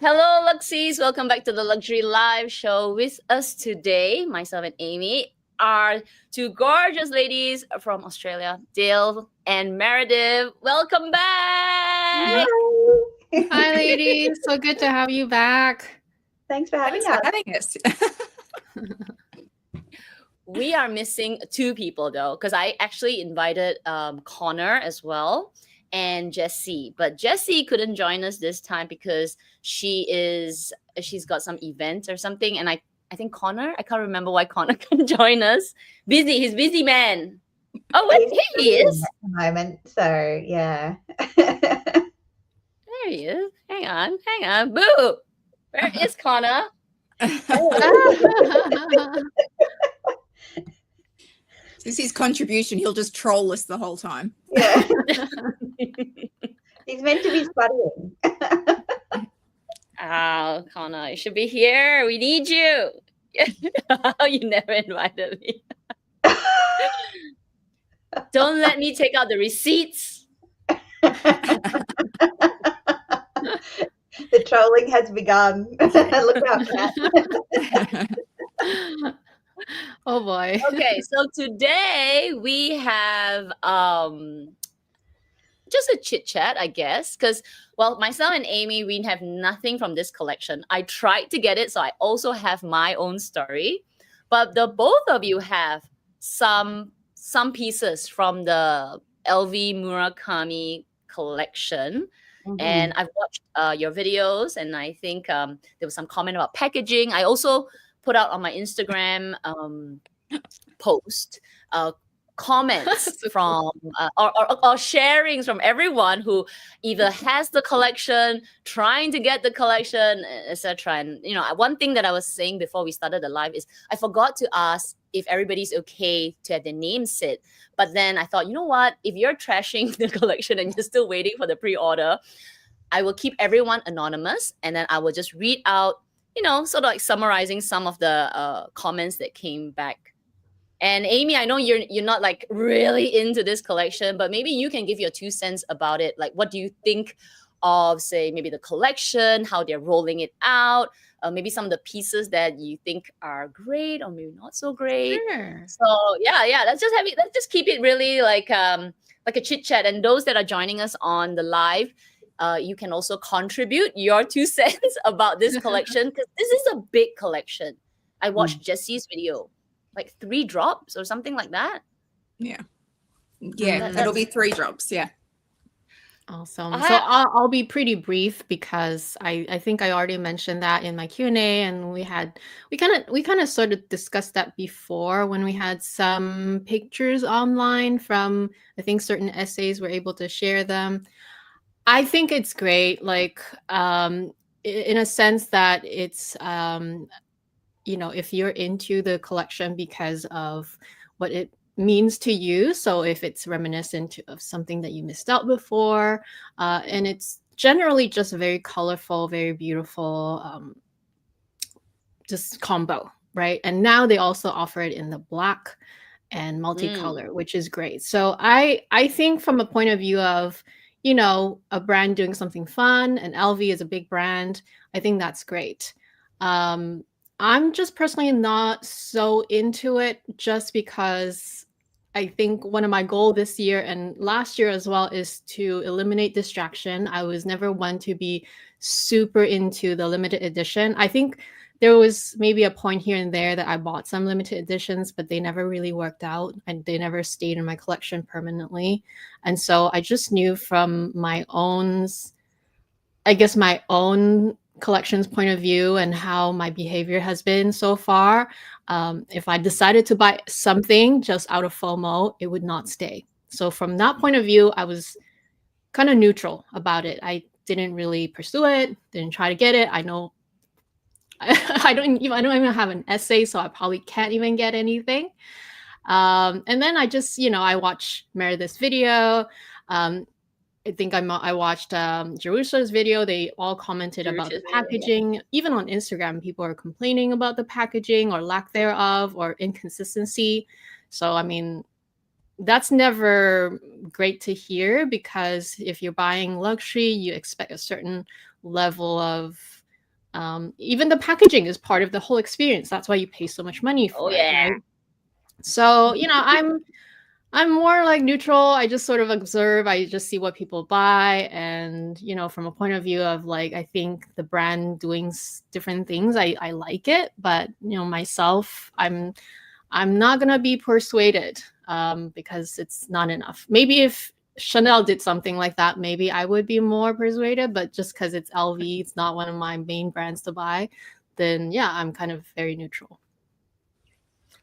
Hello, Luxies. Welcome back to the Luxury Live Show. With us today, myself and Amy, are two gorgeous ladies from Australia, Dayle and Meredith. Welcome back. Hi, ladies. So good to have you back. Thanks for having us. We are missing two people, though, because I actually invited Connor as well and Jessie. But Jessie couldn't join us this time because she's got some event or something. And I think Connor, I can't remember why Connor couldn't join us. He's busy man. Oh, wait, here he is. At the moment, so yeah. There he is. Hang on. Boo! Where is Connor? This is his contribution. He'll just troll us the whole time. Yeah. He's meant to be studying. Oh, Connor, you should be here. We need you. You never invited me. Don't let me take out the receipts. The trolling has begun. Look out, Kat. Oh boy. Okay, so today we have just a chit chat, I guess, because myself and Amy, we have nothing from this collection. I tried to get it, so I also have my own story, but the both of you have some pieces from the LV Murakami collection. Mm-hmm. And I've watched your videos, and I think there was some comment about packaging. I also put out on my Instagram post comments from or sharings from everyone who either has the collection, trying to get the collection, etc. And one thing that I was saying before we started the live is I forgot to ask if everybody's okay to have their name sit. But then I thought, you know what? If you're trashing the collection and you're still waiting for the pre-order, I will keep everyone anonymous, and then I will just read out, sort of like summarizing some of the comments that came back. And Amy, I know you're not like really into this collection, but maybe you can give your 2 cents about it. Like, what do you think of, say, maybe the collection, how they're rolling it out, maybe some of the pieces that you think are great or maybe not so great. Sure. So yeah, let's just keep it really like a chit chat. And those that are joining us on the live, you can also contribute your 2 cents about this collection, because this is a big collection. I watched Jessie's video, like 3 drops or something like that. Yeah, it'll be 3 drops. Yeah. Awesome. So I'll be pretty brief because I think I already mentioned that in my Q&A, and we kind of sort of discussed that before when we had some pictures online from, I think, certain essays were able to share them. I think it's great, like in a sense that it's if you're into the collection because of what it means to you. So if it's reminiscent of something that you missed out before, and it's generally just very colorful, very beautiful, just combo, right? And now they also offer it in the black and multicolor, which is great. So I think from a point of view of, a brand doing something fun, and LV is a big brand, I think that's great. I'm just personally not so into it, just because I think one of my goals this year and last year as well is to eliminate distraction. I was never one to be super into the limited edition. I think there was maybe a point here and there that I bought some limited editions, but they never really worked out and they never stayed in my collection permanently. And so I just knew from my own collection's point of view and how my behavior has been so far, if I decided to buy something just out of FOMO, it would not stay. So from that point of view, I was kind of neutral about it. I didn't really pursue it, didn't try to get it. I know I don't even have an essay, so I probably can't even get anything. And then I just, I watched Meredith's video. I think I watched Jerusha's video. They all commented about the packaging. Even on Instagram, people are complaining about the packaging or lack thereof or inconsistency. So, I mean, that's never great to hear, because if you're buying luxury, you expect a certain level of even the packaging is part of the whole experience. That's why you pay so much money Oh for it, yeah. right? So, I'm more like neutral. I just sort of observe. I just see what people buy, and from a point of view of like, I think the brand doing different things, I like it. But myself, I'm not gonna be persuaded because it's not enough. Maybe if Chanel did something like that, maybe I would be more persuaded. But just because it's LV, it's not one of my main brands to buy, then yeah, I'm kind of very neutral.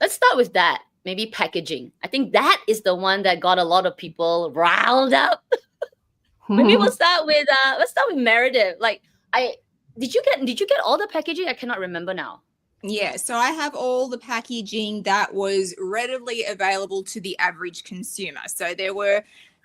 Let's start with that. Maybe packaging. I think that is the one that got a lot of people riled up. Maybe we'll start with Meredith. Like, did you get all the packaging? I cannot remember now. Yeah, so I have all the packaging that was readily available to the average consumer. So there were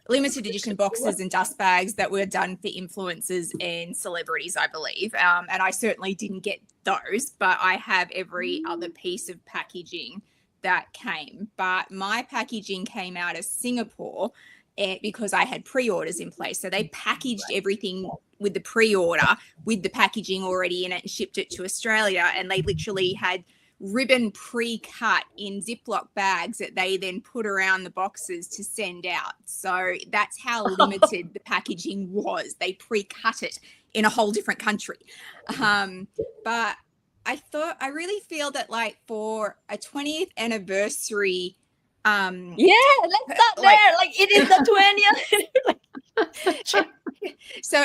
limited edition boxes and dust bags that were done for influencers and celebrities, I believe. And I certainly didn't get those, but I have every other piece of packaging that came. But my packaging came out of Singapore because I had pre-orders in place. So they packaged everything with the pre-order with the packaging already in it and shipped it to Australia. And they literally had ribbon pre-cut in Ziploc bags that they then put around the boxes to send out. So that's how limited the packaging was. They pre-cut it in a whole different country. But I really feel that like for a 20th anniversary, let's start there. Like it is the 20th. So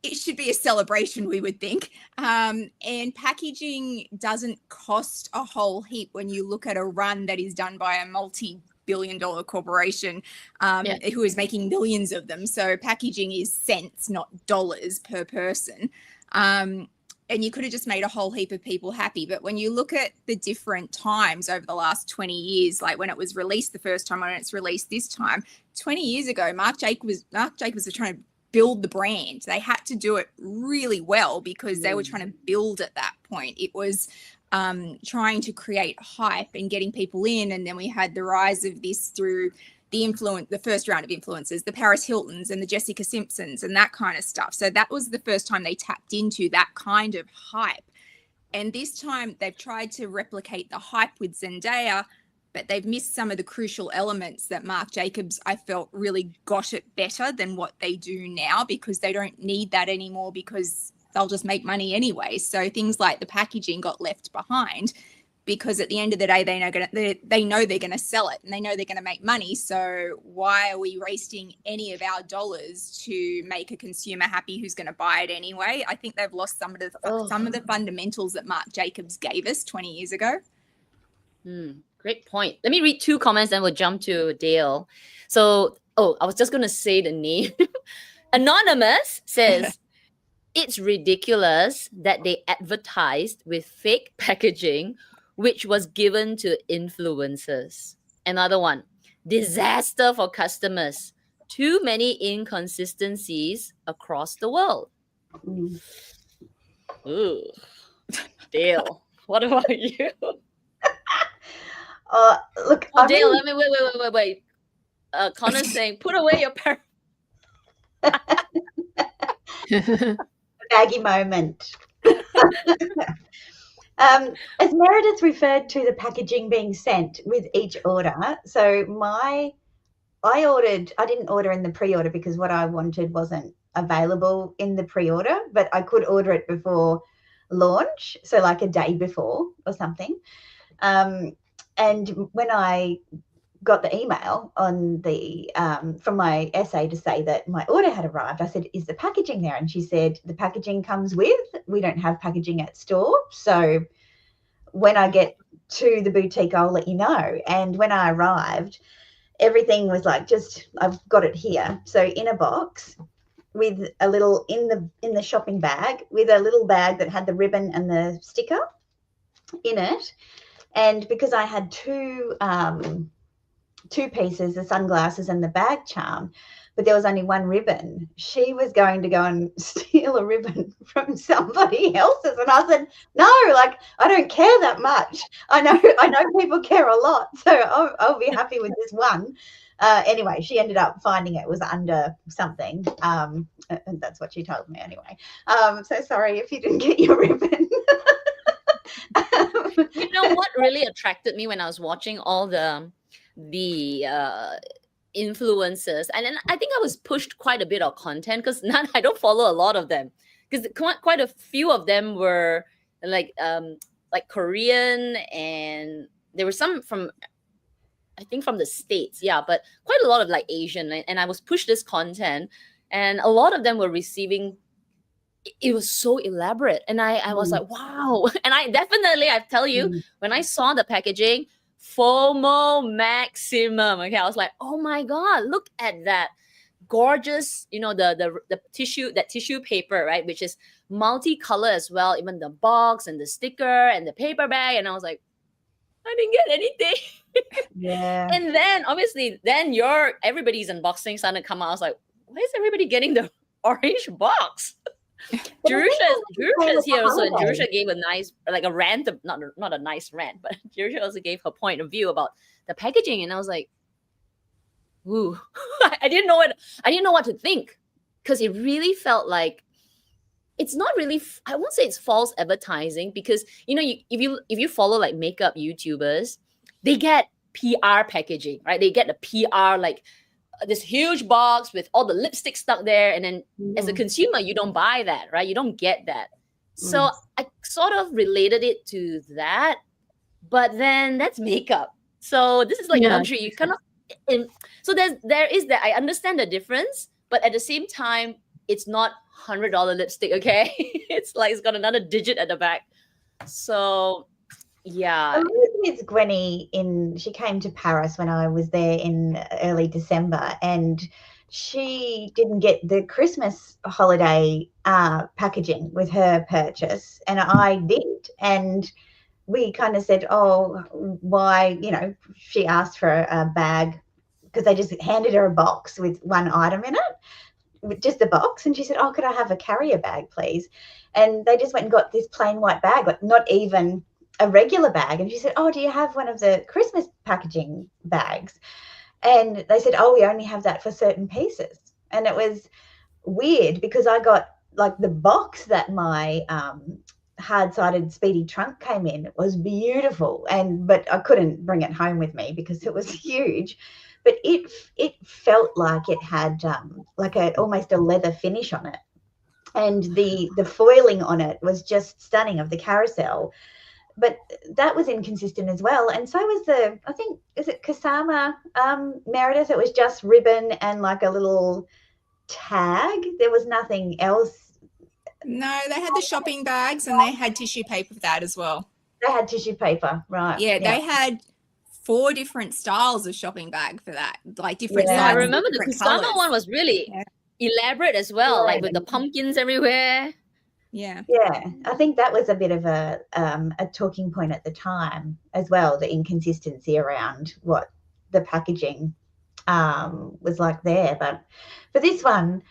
it should be a celebration, we would think. And packaging doesn't cost a whole heap when you look at a run that is done by a multi-billion-dollar corporation who is making millions of them. So packaging is cents, not dollars per person. And you could have just made a whole heap of people happy. But when you look at the different times over the last 20 years, like when it was released the first time, when it's released this time, 20 years ago, Marc Jacobs was trying to build the brand. They had to do it really well because they were trying to build at that point. It was trying to create hype and getting people in. And then we had the rise of this through the first round of influencers, the Paris Hiltons and the Jessica Simpsons and that kind of stuff. So that was the first time they tapped into that kind of hype. And this time they've tried to replicate the hype with Zendaya, but they've missed some of the crucial elements that Marc Jacobs, I felt, really got it better than what they do now, because they don't need that anymore because they'll just make money anyway. So things like the packaging got left behind, because at the end of the day, they know they're going to sell it and they know they're going to make money. So why are we wasting any of our dollars to make a consumer happy who's going to buy it anyway? I think they've lost some of the fundamentals that Marc Jacobs gave us 20 years ago. Great point. Let me read 2 comments, then we'll jump to Dayle. So, I was just going to say the name. Anonymous says, it's ridiculous that they advertised with fake packaging, which was given to influencers. Another one, disaster for customers. Too many inconsistencies across the world. Ooh. Dayle, what about you? Look, Dayle, I mean, wait. Connor's saying, put away your parents. Baggy moment. As Meredith referred to the packaging being sent with each order, so I didn't order in the pre-order because what I wanted wasn't available in the pre-order, but I could order it before launch, so like a day before or something. And when I got the email on the from my SA to say that my order had arrived, I said, is the packaging there? And she said, the packaging comes with. We don't have packaging at store. So when I get to the boutique, I'll let you know. And when I arrived, everything was like, I've got it here. So in a box with a little, in the shopping bag, with a little bag that had the ribbon and the sticker in it. And because I had two pieces, the sunglasses and the bag charm, but there was only one ribbon, she was going to go and steal a ribbon from somebody else's. And I said, no, like, I don't care that much. I know people care a lot, so I'll be happy with this one. Anyway, she ended up finding it was under something. And that's what she told me anyway. So sorry if you didn't get your ribbon. You know what really attracted me when I was watching all the influencers, and then I think I was pushed quite a bit of content because I don't follow a lot of them, because quite a few of them were like Korean, and there were some from, I think, from the States, yeah, but quite a lot of like Asian, and I was pushed this content, and a lot of them were receiving. It was so elaborate, and I was like, wow. And I tell you, when I saw the packaging, FOMO maximum. Okay, I was like, oh my god, look at that gorgeous, the tissue paper, right, which is multicolor as well, even the box and the sticker and the paper bag. And I was like, I didn't get anything. Yeah. And then obviously everybody's unboxing started to come out. I was like, why is everybody getting the orange box? Jerusha is here also, and Jerusha gave a nice, like a rant, not a nice rant, but Jerusha also gave her point of view about the packaging, and I was like, "Ooh," I didn't know what to think, because it really felt like it's not really. I won't say it's false advertising, because if you follow like makeup YouTubers, they get PR packaging, right? They get the PR like this huge box with all the lipstick stuck there, and then as a consumer you don't buy that, right? You don't get that. So I sort of related it to that, but then that's makeup, so this is like luxury. You kind of, so there is that. I understand the difference, but at the same time, it's not $100 lipstick, okay? It's like it's got another digit at the back. So yeah. I was with Gwenny she came to Paris when I was there in early December, and she didn't get the Christmas holiday packaging with her purchase, and I did. And we kind of said, oh, why, she asked for a bag, because they just handed her a box with one item in it, with just the box. And she said, oh, could I have a carrier bag, please? And they just went and got this plain white bag, like not even a regular bag. And she said, oh, do you have one of the Christmas packaging bags? And they said, oh, we only have that for certain pieces. And it was weird, because I got like the box that my hard-sided Speedy trunk came in. It was beautiful, but I couldn't bring it home with me because it was huge. But it felt like it had almost a leather finish on it, and the foiling on it was just stunning, of the carousel. But that was inconsistent as well. And so was I think, is it Kasama Meredith? It was just ribbon and like a little tag. There was nothing else. No, they had the shopping bags, and they had tissue paper for that as well. They had tissue paper, right? Yeah, they had 4 different styles of shopping bag for that, like different sizes. I remember the Kusama one was really elaborate as well, like with the pumpkins everywhere. Yeah, I think that was a bit of a talking point at the time as well, the inconsistency around what the packaging was like there. But for this one,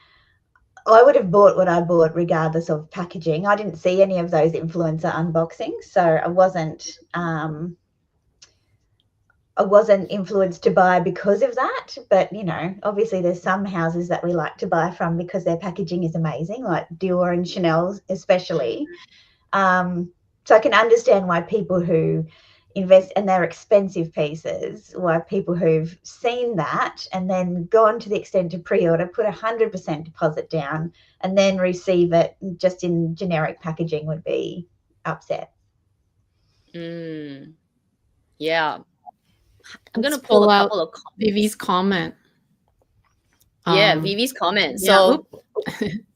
I would have bought what I bought regardless of packaging. I didn't see any of those influencer unboxings, so I wasn't influenced to buy because of that. But, obviously there's some houses that we like to buy from because their packaging is amazing, like Dior and Chanel especially. So I can understand why people who invest, and they're expensive pieces, why people who've seen that and then gone to the extent to pre-order, put 100% deposit down, and then receive it just in generic packaging would be upset. Yeah. I'm going to pull a couple of comments. Vivi's comment. Vivi's comment. So,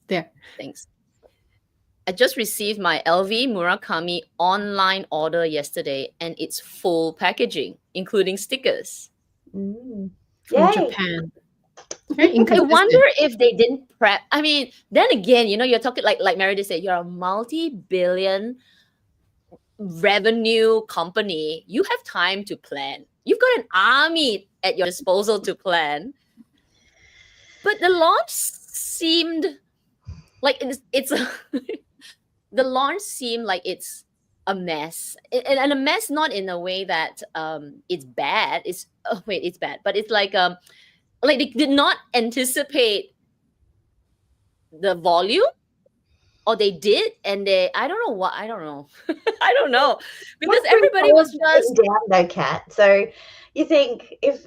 there. Thanks. I just received my LV Murakami online order yesterday, and it's full packaging, including stickers. From Japan. I wonder if they didn't prep. I mean, then again, you're talking like Meredith said, you're a multi-billion revenue company. You have time to plan. You've got an army at your disposal to plan. But the launch seemed like it's the launch seemed like it's a mess, and a mess not in a way that it's bad. It's bad, but it's like they did not anticipate the volume, or they did, and I don't know what, I don't know. I don't know, because everybody was just down though, Kat. So you think if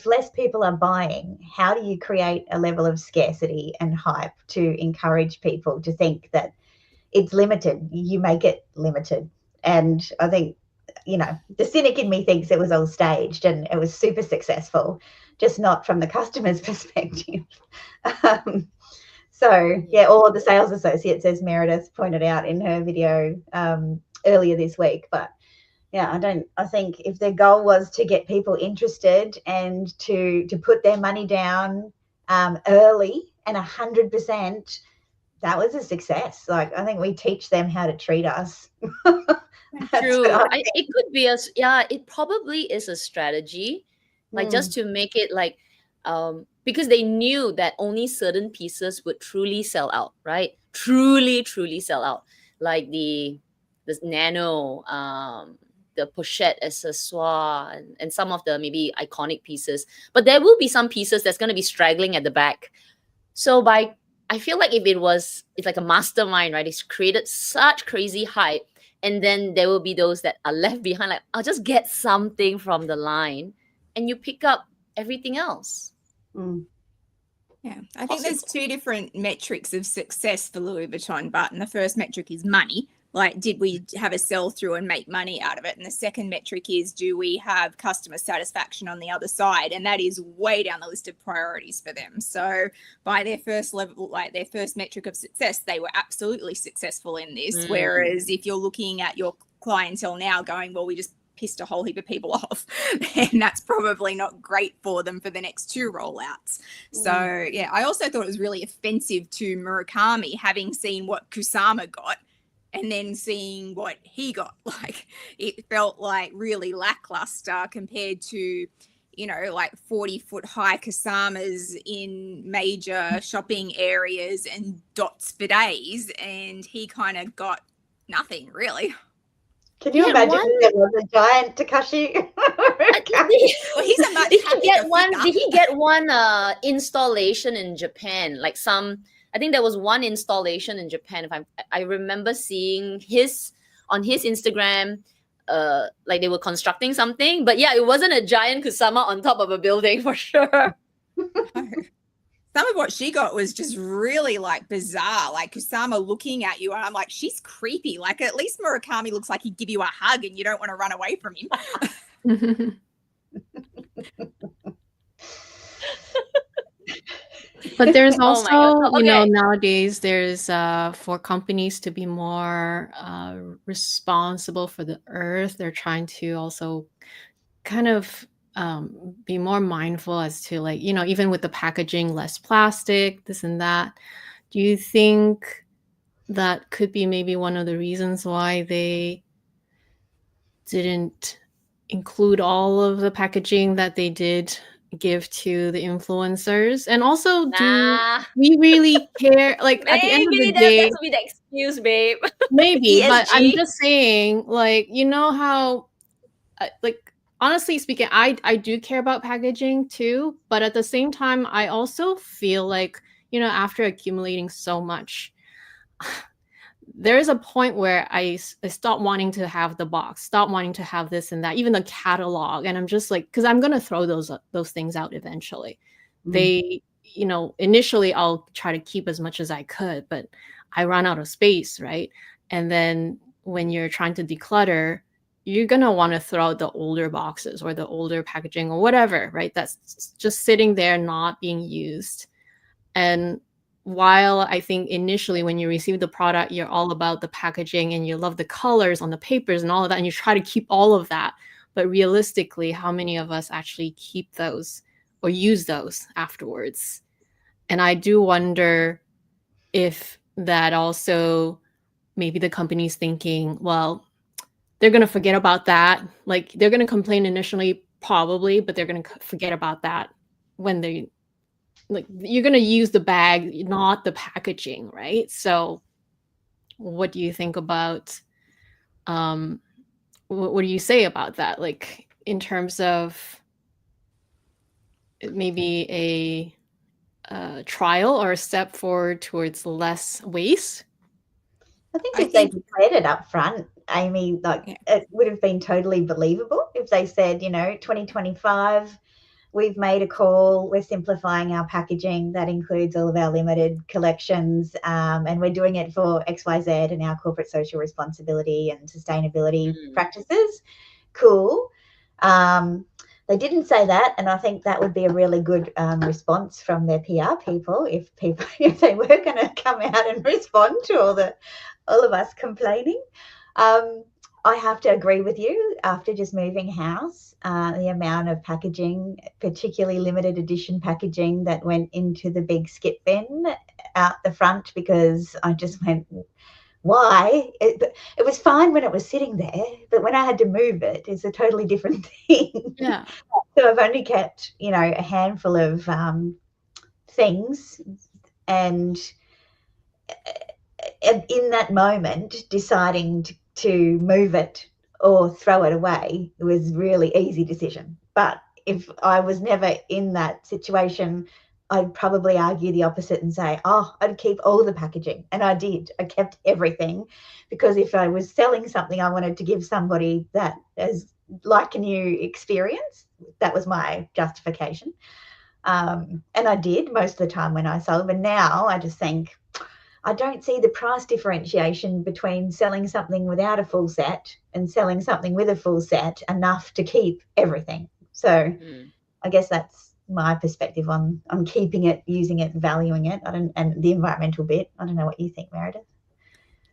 less people are buying, how do you create a level of scarcity and hype to encourage people to think that it's limited? You make it limited. And I think, the cynic in me thinks it was all staged and it was super successful, just not from the customer's perspective. So yeah, or the sales associates, as Meredith pointed out in her video earlier this week. But yeah, I think if their goal was to get people interested and to put their money down early and 100%, that was a success. Like, I think we teach them how to treat us. True. It could be it probably is a strategy, like just to make it like, because they knew that only certain pieces would truly sell out, right? Truly sell out, like the nano, the pochette accessoire, and some of the maybe iconic pieces. But there will be some pieces that's going to be straggling at the back. So I feel like it's like a mastermind, right? It's created such crazy hype. And then there will be those that are left behind, like, I'll just get something from the line, and you pick up everything else. Yeah, I think there's two different metrics of success for Louis Vuitton, but the first metric is money. Like, did we have a sell through and make money out of it? And the second metric is, do we have customer satisfaction on the other side? And that is way down the list of priorities for them. So by their first level, like their first metric of success, they were absolutely successful in this. Whereas if you're looking at your clientele now going, well, we just pissed a whole heap of people off, and that's probably not great for them for the next two rollouts. So yeah, I also thought it was really offensive to Murakami, having seen what Kusama got and then seeing what he got. Like, it felt like really lackluster compared to, like 40-foot high Kusamas in major shopping areas and dots for days, and he kind of got nothing really. Can you imagine if there was a giant Takashi? Well, he's a much Did he get one installation in Japan? Like I think there was one installation in Japan. If I remember seeing on his Instagram, like they were constructing something. But yeah, it wasn't a giant Kusama on top of a building for sure. Some of what she got was just really like bizarre, like Kusama looking at you, and I'm like, she's creepy. Like, at least Murakami looks like he'd give you a hug and you don't want to run away from him. But there's also, nowadays there's for companies to be more responsible for the earth. They're trying to also kind of be more mindful as to, like, even with the packaging, less plastic, this and that. Do you think that could be maybe one of the reasons why they didn't include all of the packaging that they did give to the influencers? And also, do we really care? Like, at the end of the day, that's be the excuse, babe. Maybe, but I'm just saying, like, how, like, honestly speaking, I do care about packaging too, but at the same time, I also feel like, after accumulating so much, there is a point where I stop wanting to have the box, stop wanting to have this and that, even the catalog. And I'm just like, because I'm going to throw those things out eventually. They, initially I'll try to keep as much as I could, but I run out of space, right? And then when you're trying to declutter, you're going to want to throw out the older boxes or the older packaging or whatever, right? That's just sitting there, not being used. And while I think initially when you receive the product, you're all about the packaging and you love the colors on the papers and all of that, and you try to keep all of that. But realistically, how many of us actually keep those or use those afterwards? And I do wonder if that also, maybe the company's thinking, well, they're going to forget about that. Like, they're going to complain initially, probably, but they're going to forget about that when they, like, you're going to use the bag, not the packaging, right? So what do you think about what do you say about that, like in terms of maybe a trial or a step forward towards less waste? I think if they declared it up front, Amy, like it would have been totally believable if they said, 2025, we've made a call, we're simplifying our packaging. That includes all of our limited collections, and we're doing it for XYZ and our corporate social responsibility and sustainability practices. Cool. They didn't say that, and I think that would be a really good response from their PR people if they were going to come out and respond to all of us complaining. I have to agree with you. After just moving house, the amount of packaging, particularly limited edition packaging, that went into the big skip bin out the front, because I just went, why? It was fine when it was sitting there, but when I had to move it, it's a totally different thing. Yeah. So I've only kept, a handful of things, and in that moment, deciding to move it or throw it away was really easy decision. But if I was never in that situation, I'd probably argue the opposite and say, I'd keep all the packaging. And I did. I kept everything, because if I was selling something, I wanted to give somebody that as like a new experience. That was my justification. And I did most of the time when I sold. But now I just think, I don't see the price differentiation between selling something without a full set and selling something with a full set enough to keep everything. So I guess that's my perspective on keeping it, using it, valuing it, and the environmental bit. I don't know what you think, Meredith.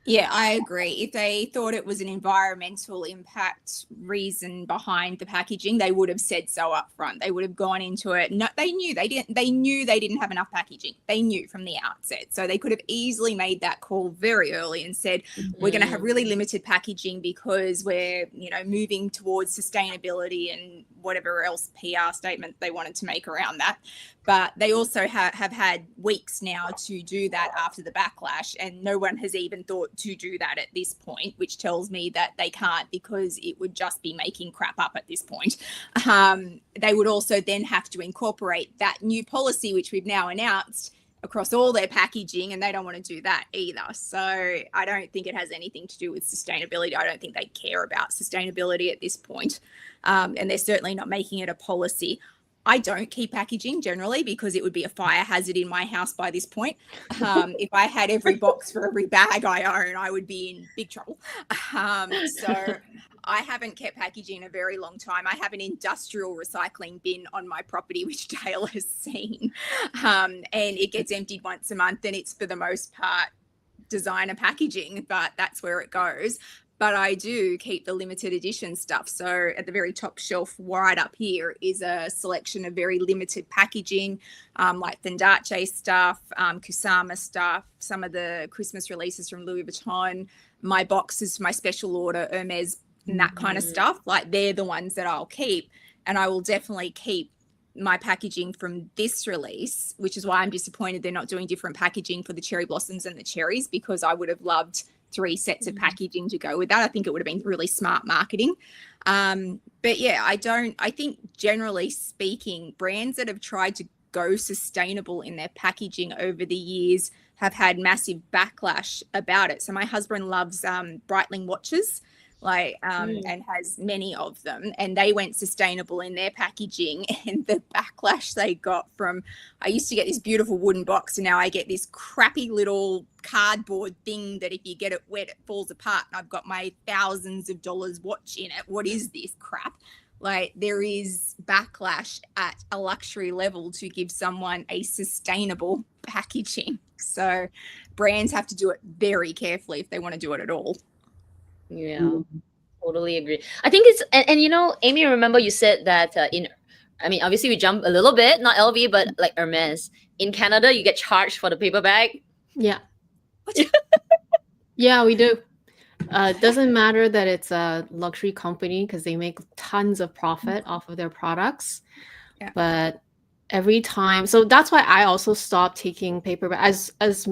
Yeah, I agree. If they thought it was an environmental impact reason behind the packaging, they would have said so up front. They would have gone into it. No, they knew they didn't have enough packaging. They knew from the outset. So they could have easily made that call very early and said, we're going to have really limited packaging because we're, moving towards sustainability and whatever else PR statement they wanted to make around that. But they also have had weeks now to do that after the backlash, and no one has even thought to do that at this point, which tells me that they can't, because it would just be making crap up at this point. They would also then have to incorporate that new policy, which we've now announced, across all their packaging, and they don't want to do that either. So I don't think it has anything to do with sustainability. I don't think they care about sustainability at this point, and they're certainly not making it a policy. I don't keep packaging generally because it would be a fire hazard in my house by this point. If I had every box for every bag I own, I would be in big trouble. So I haven't kept packaging in a very long time. I have an industrial recycling bin on my property, which Dayle has seen. And it gets emptied once a month, and it's for the most part designer packaging, but that's where it goes. But I do keep the limited edition stuff. So at the very top shelf right up here is a selection of very limited packaging, like Fendace stuff, Kusama stuff, some of the Christmas releases from Louis Vuitton, my boxes, my special order, Hermes, and that kind of stuff. Like, they're the ones that I'll keep. And I will definitely keep my packaging from this release, which is why I'm disappointed they're not doing different packaging for the cherry blossoms and the cherries, because I would have loved 3 sets of packaging to go with that. I think it would have been really smart marketing. But yeah, I think generally speaking, brands that have tried to go sustainable in their packaging over the years have had massive backlash about it. So my husband loves Breitling watches, and has many of them, and they went sustainable in their packaging, and the backlash they got from, I used to get this beautiful wooden box, and now I get this crappy little cardboard thing that if you get it wet, it falls apart, and I've got my thousands of dollars watch in it. What is this crap? Like, there is backlash at a luxury level to give someone a sustainable packaging. So brands have to do it very carefully if they want to do it at all. Yeah, totally agree. I think it's, and Amy, remember you said that obviously we jump a little bit, not LV, but like Hermes. In Canada, you get charged for the paper bag. Yeah. Yeah, we do. It doesn't matter that it's a luxury company, because they make tons of profit off of their products. Yeah. But every time, so that's why I also stopped taking paper bags. As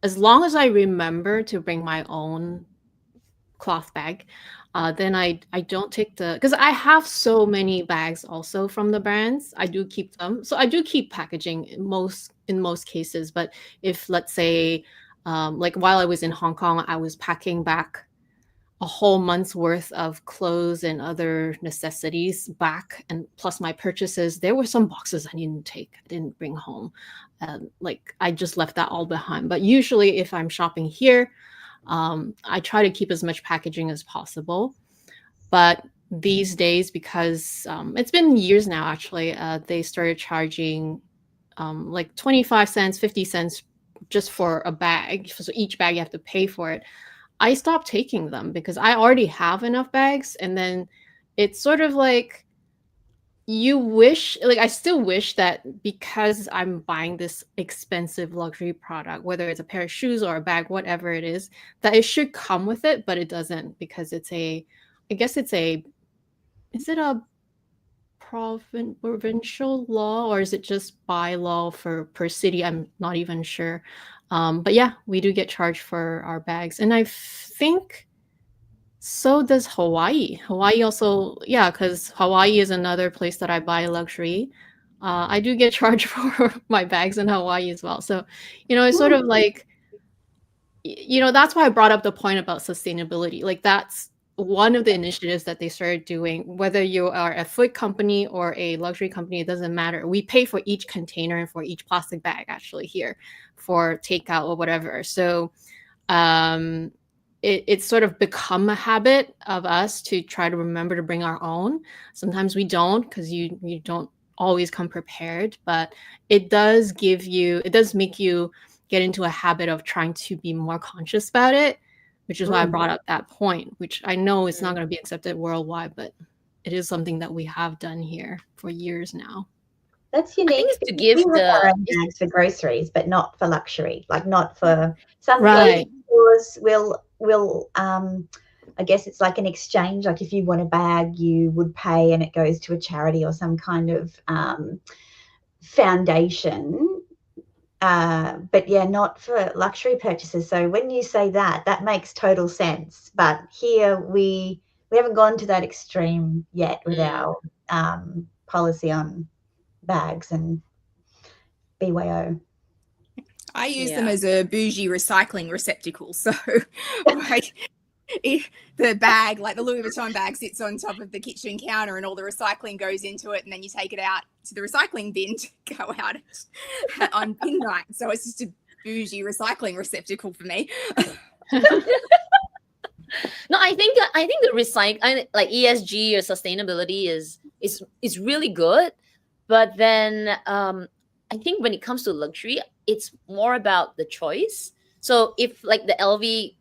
as long as I remember to bring my own cloth bag, then I don't take the, because I have so many bags also from the brands. I do keep them, so I do keep packaging in most cases. But if, let's say, like while I was in Hong Kong, I was packing back a whole month's worth of clothes and other necessities back, and plus my purchases, there were some boxes I didn't bring home. Like I just left that all behind. But usually if I'm shopping here, I try to keep as much packaging as possible. But these days, because it's been years now actually, they started charging like 25 cents, 50 cents just for a bag. So each bag you have to pay for it. I stopped taking them because I already have enough bags. And then it's sort of like I still wish that because I'm buying this expensive luxury product, whether it's a pair of shoes or a bag, whatever it is, that it should come with it, but it doesn't, because is it a provincial law, or is it just by law per city? I'm not even sure. But yeah, we do get charged for our bags. And I think so does Hawaii. Hawaii also, yeah, because Hawaii is another place that I buy luxury. I do get charged for my bags in Hawaii as well. So, it's sort of like, that's why I brought up the point about sustainability. Like that's one of the initiatives that they started doing. Whether you are a food company or a luxury company, it doesn't matter. We pay for each container and for each plastic bag actually here for takeout or whatever. So it's sort of become a habit of us to try to remember to bring our own. Sometimes we don't, because you don't always come prepared, but it does make you get into a habit of trying to be more conscious about it, which is why I brought up that point, which I know is not going to be accepted worldwide, but it is something that we have done here for years now. That's unique. I think it's to give we have our own bags for groceries, but not for luxury. Like not for some stores will I guess it's like an exchange. Like if you want a bag, you would pay and it goes to a charity or some kind of foundation. But yeah, not for luxury purchases. So when you say that makes total sense. But here we haven't gone to that extreme yet with our policy on bags and BYO. I use them as a bougie recycling receptacle. So like the bag, like the Louis Vuitton bag, sits on top of the kitchen counter and all the recycling goes into it, and then you take it out to the recycling bin to go out on bin night. So it's just a bougie recycling receptacle for me. No, I think the recycling, like ESG or sustainability is really good, but then I think when it comes to luxury, it's more about the choice. So if like the LV,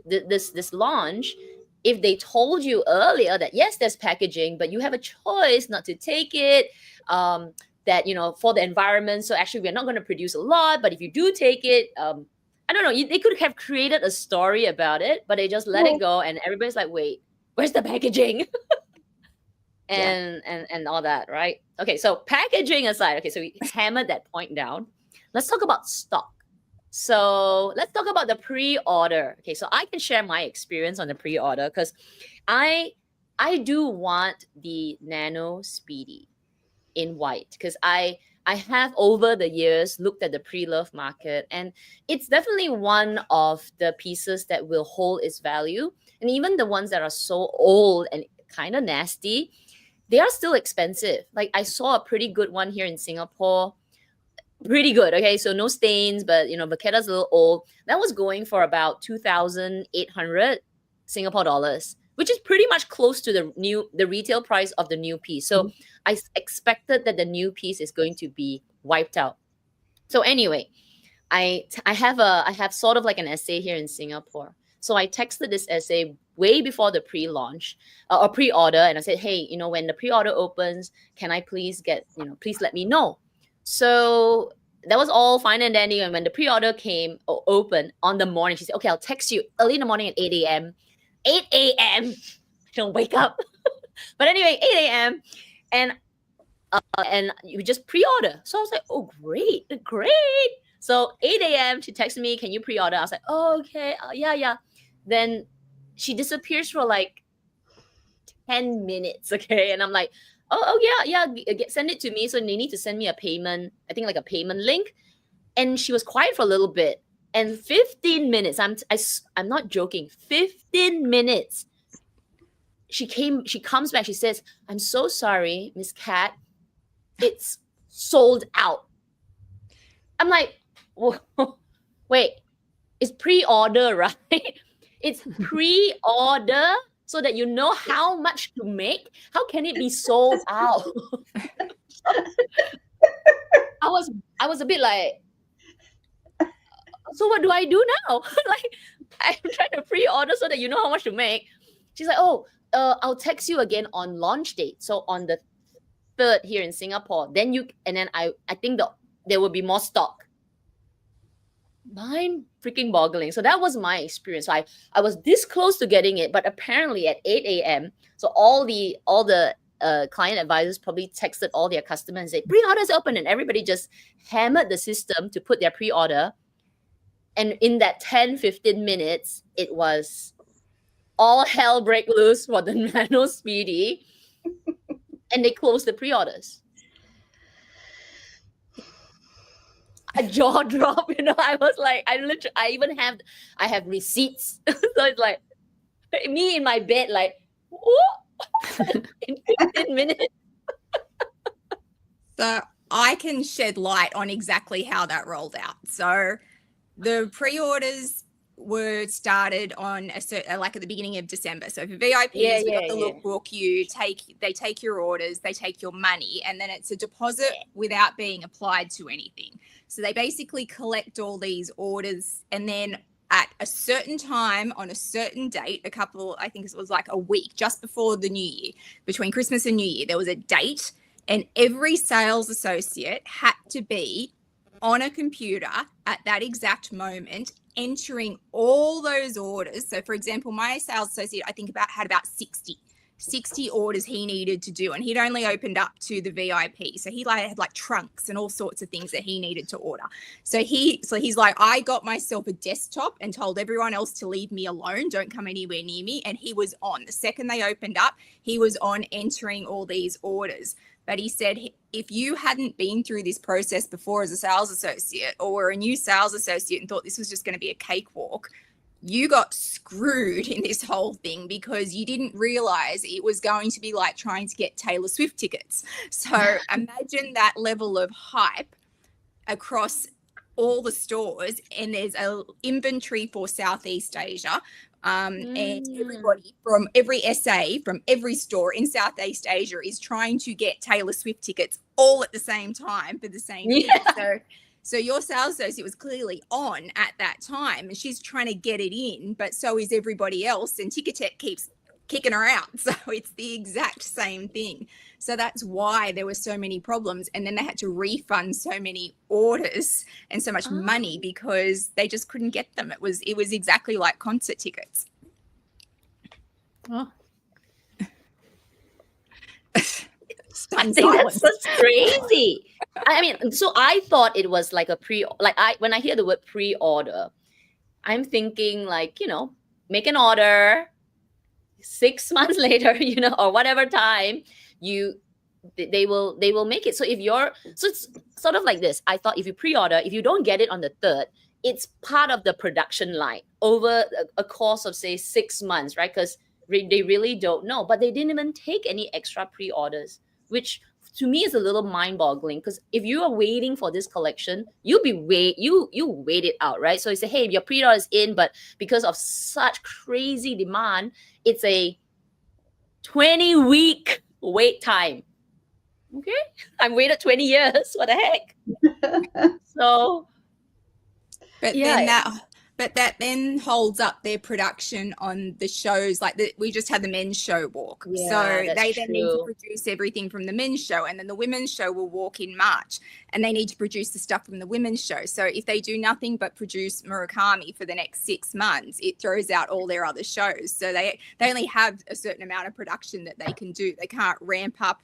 this launch, if they told you earlier that yes, there's packaging, but you have a choice not to take it, that for the environment, so actually we're not going to produce a lot, but if you do take it, I don't know, they could have created a story about it, but they just let it go, and everybody's like, wait, where's the packaging? and all that, right? Okay, so packaging aside, okay, so we hammered that point down. Let's talk about stock. So let's talk about the pre-order. Okay, so I can share my experience on the pre-order because I do want the Nano Speedy in white, because I have over the years looked at the pre-love market, and it's definitely one of the pieces that will hold its value. And even the ones that are so old and kind of nasty, they are still expensive. Like I saw a pretty good one here in Singapore. Pretty good. Okay, so no stains, but Vaqueda's a little old. That was going for about 2,800 Singapore dollars, which is pretty much close to the retail price of the new piece. So I expected that the new piece is going to be wiped out. So anyway, I have sort of like an essay here in Singapore. So I texted this essay way before the pre-launch or pre-order, and I said, hey, when the pre-order opens, can I please please let me know. So that was all fine and dandy. And when the pre-order came open on the morning, she said, okay, I'll text you early in the morning at 8 a.m. 8 a.m. Don't wake up. But anyway, 8 a.m. And you just pre-order. So I was like, oh, great. So 8 a.m. she texted me, can you pre-order? I was like, oh, okay, yeah. Then she disappears for like 10 minutes, okay? And I'm like, yeah, send it to me. So they need to send me a payment, I think like a payment link. And she was quiet for a little bit. And 15 minutes, I'm not joking, 15 minutes. She comes back, she says, I'm so sorry, Miss Cat, it's sold out. I'm like, wait, it's pre-order, right? It's pre-order so that you know how much to make. How can it be sold out? I was a bit like, so what do I do now? Like, I'm trying to pre-order so that you know how much to make. She's like, I'll text you again on launch date. So on the 3rd here in Singapore, then I think there will be more stock. Mind freaking boggling. So that was my experience. So I was this close to getting it, but apparently at 8 a.m. So all the client advisors probably texted all their customers and said, pre-order's open, and everybody just hammered the system to put their pre-order. And in that 10-15 minutes, it was all hell break loose for the Nano Speedy, and they closed the pre-orders. A jaw drop, I was like, I have receipts. So it's like me in my bed, like, what? In 15 minutes. So I can shed light on exactly how that rolled out. So the pre-orders were started on like at the beginning of December. So for VIPs, we got the lookbook. They take your orders, they take your money, and then it's a deposit without being applied to anything. So they basically collect all these orders, and then at a certain time on a certain date, I think it was like a week just before the New Year, between Christmas and New Year, there was a date, and every sales associate had to be on a computer at that exact moment, entering all those orders. So for example, my sales associate, I think had about 60 orders he needed to do, and he'd only opened up to the VIP. So he had like trunks and all sorts of things that he needed to order. So he's like, I got myself a desktop and told everyone else to leave me alone. Don't come anywhere near me. And he was on. The second they opened up, he was on entering all these orders. But he said, if you hadn't been through this process before as a sales associate, or were a new sales associate and thought this was just going to be a cakewalk, you got screwed in this whole thing because you didn't realize it was going to be like trying to get Taylor Swift tickets. So imagine that level of hype across all the stores, and there's an inventory for Southeast Asia. And everybody from every SA, from every store in Southeast Asia is trying to get Taylor Swift tickets all at the same time for the same thing. So your sales associate was clearly on at that time, and she's trying to get it in, but so is everybody else, and Ticketek keeps kicking her out. So it's the exact same thing. So that's why there were so many problems, and then they had to refund so many orders and so much money because they just couldn't get them. It was exactly like concert tickets. Oh. That's crazy. I mean, so I thought it was like when I hear the word pre-order, I'm thinking like, make an order 6 months later, or whatever time they will make it. So it's sort of like this. I thought if you pre-order, if you don't get it on the 3rd, it's part of the production line over a course of say 6 months, right? Because they really don't know, but they didn't even take any extra pre-orders, which to me is a little mind-boggling. Because if you are waiting for this collection, you wait it out, right? So you say, hey, your pre-order is in, but because of such crazy demand, it's a 20-week wait time. Okay, I've waited 20 years. What the heck? So, but that then holds up their production on the shows. Like we just had the men's show walk. Yeah, so they then need to produce everything from the men's show, and then the women's show will walk in March, and they need to produce the stuff from the women's show. So if they do nothing but produce Murakami for the next 6 months, it throws out all their other shows. So they only have a certain amount of production that they can do. They can't ramp up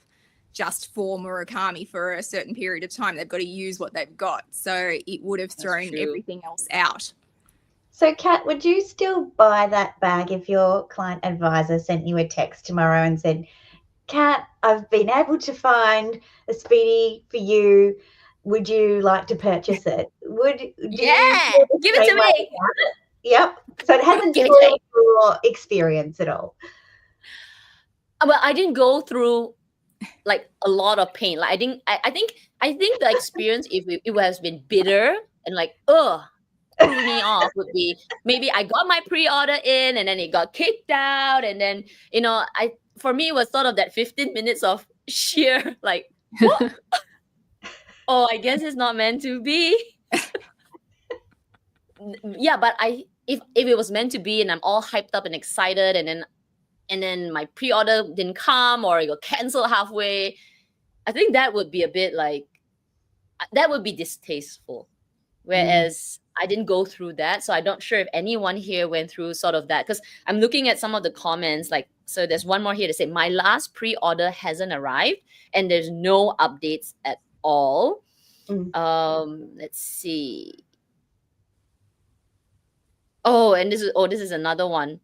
just for Murakami for a certain period of time. They've got to use what they've got. So it would have thrown everything else out. So, Kat, would you still buy that bag if your client advisor sent you a text tomorrow and said, Kat, I've been able to find a Speedy for you. Would you like to purchase it? Give it to me. Yep. So it hasn't spoiled your experience at all. Well, I didn't go through like a lot of pain. Like I think the experience, if it has been bitter and like threw me off, would be maybe I got my pre-order in and then it got kicked out, and then for me it was sort of that 15 minutes of sheer like what? Oh, I guess it's not meant to be. Yeah, but if it was meant to be and I'm all hyped up and excited, and then my pre-order didn't come or it got canceled halfway, I think that would be a bit like, that would be distasteful. Whereas I didn't go through that. So I'm not sure if anyone here went through sort of that. Because I'm looking at some of the comments, like, so there's one more here to say, my last pre-order hasn't arrived and there's no updates at all. Let's see. Oh, and this is another one.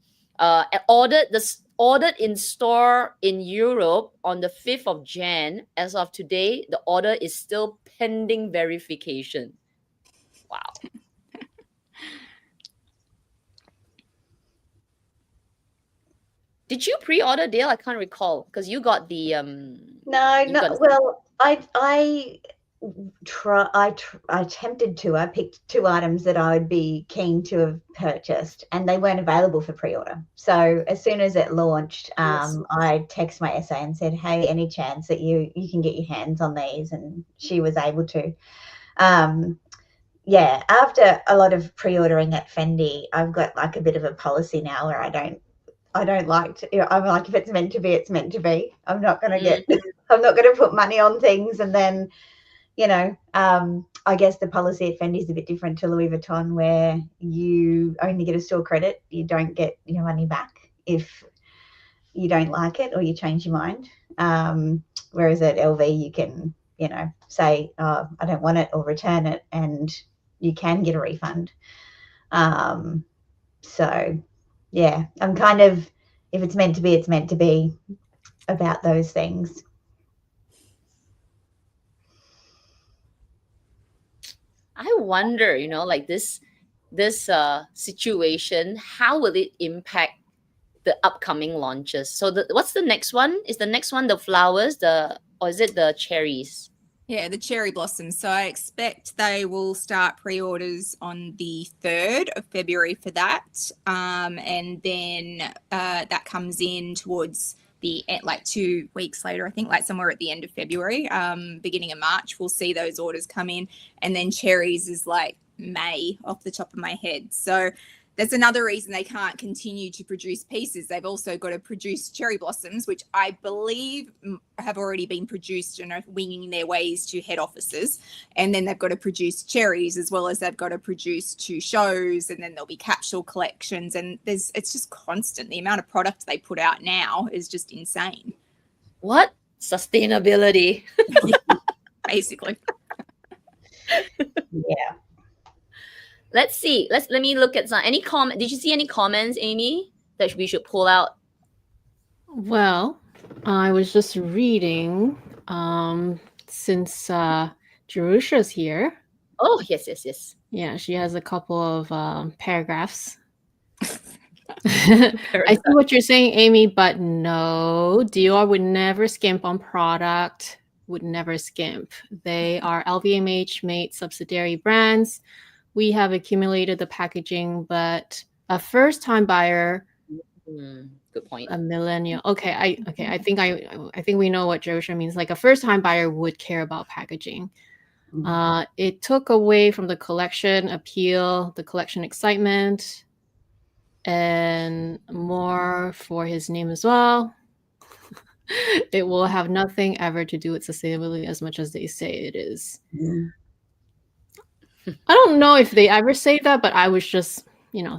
Ordered in store in Europe on the 5th of Jan. As of today, the order is still pending verification. Wow. Did you pre-order, Dayle? I can't recall because you got the No. Well, I attempted to. I picked 2 items that I would be keen to have purchased, and they weren't available for pre-order. So as soon as it launched, I texted my SA and said, "Hey, any chance that you can get your hands on these?" And she was able to. Yeah, after a lot of pre-ordering at Fendi, I've got like a bit of a policy now where I don't like to, I'm like, if it's meant to be, it's meant to be. I'm not going to put money on things. And then, I guess the policy at Fendi is a bit different to Louis Vuitton, where you only get a store credit. You don't get your money back if you don't like it or you change your mind. Whereas at LV, you can, say, oh, I don't want it, or return it, and you can get a refund. So yeah, I'm kind of, if it's meant to be, it's meant to be about those things. I wonder, like this situation, how will it impact the upcoming launches? So what's the next one? Is the next one the flowers, or is it the cherries? Yeah, the cherry blossoms. So I expect they will start pre-orders on the 3rd of February for that. And then that comes in towards the like 2 weeks later, I think, like somewhere at the end of February, beginning of March, we'll see those orders come in. And then cherries is like May off the top of my head. So there's another reason they can't continue to produce pieces. They've also got to produce cherry blossoms, which I believe have already been produced and are winging their ways to head offices. And then they've got to produce cherries, as well as they've got to produce 2 shows, and then there'll be capsule collections. And it's just constant. The amount of product they put out now is just insane. What? Sustainability. Basically. Yeah. Let's see. Let me look at some. Did you see any comments, Amy, that we should pull out? Well, I was just reading, since Jerusha's here. Oh, yes. Yeah, she has a couple of paragraphs. I see what you're saying, Amy, but no, Dior would never skimp on product, would never skimp. They are LVMH made subsidiary brands. We have accumulated the packaging, but a first-time buyer, good point. A millennial. I think we know what Jerusha means. Like a first-time buyer would care about packaging. It took away from the collection appeal, the collection excitement, and more for his name as well. It will have nothing ever to do with sustainability as much as they say it is. I don't know if they ever say that, but I was just,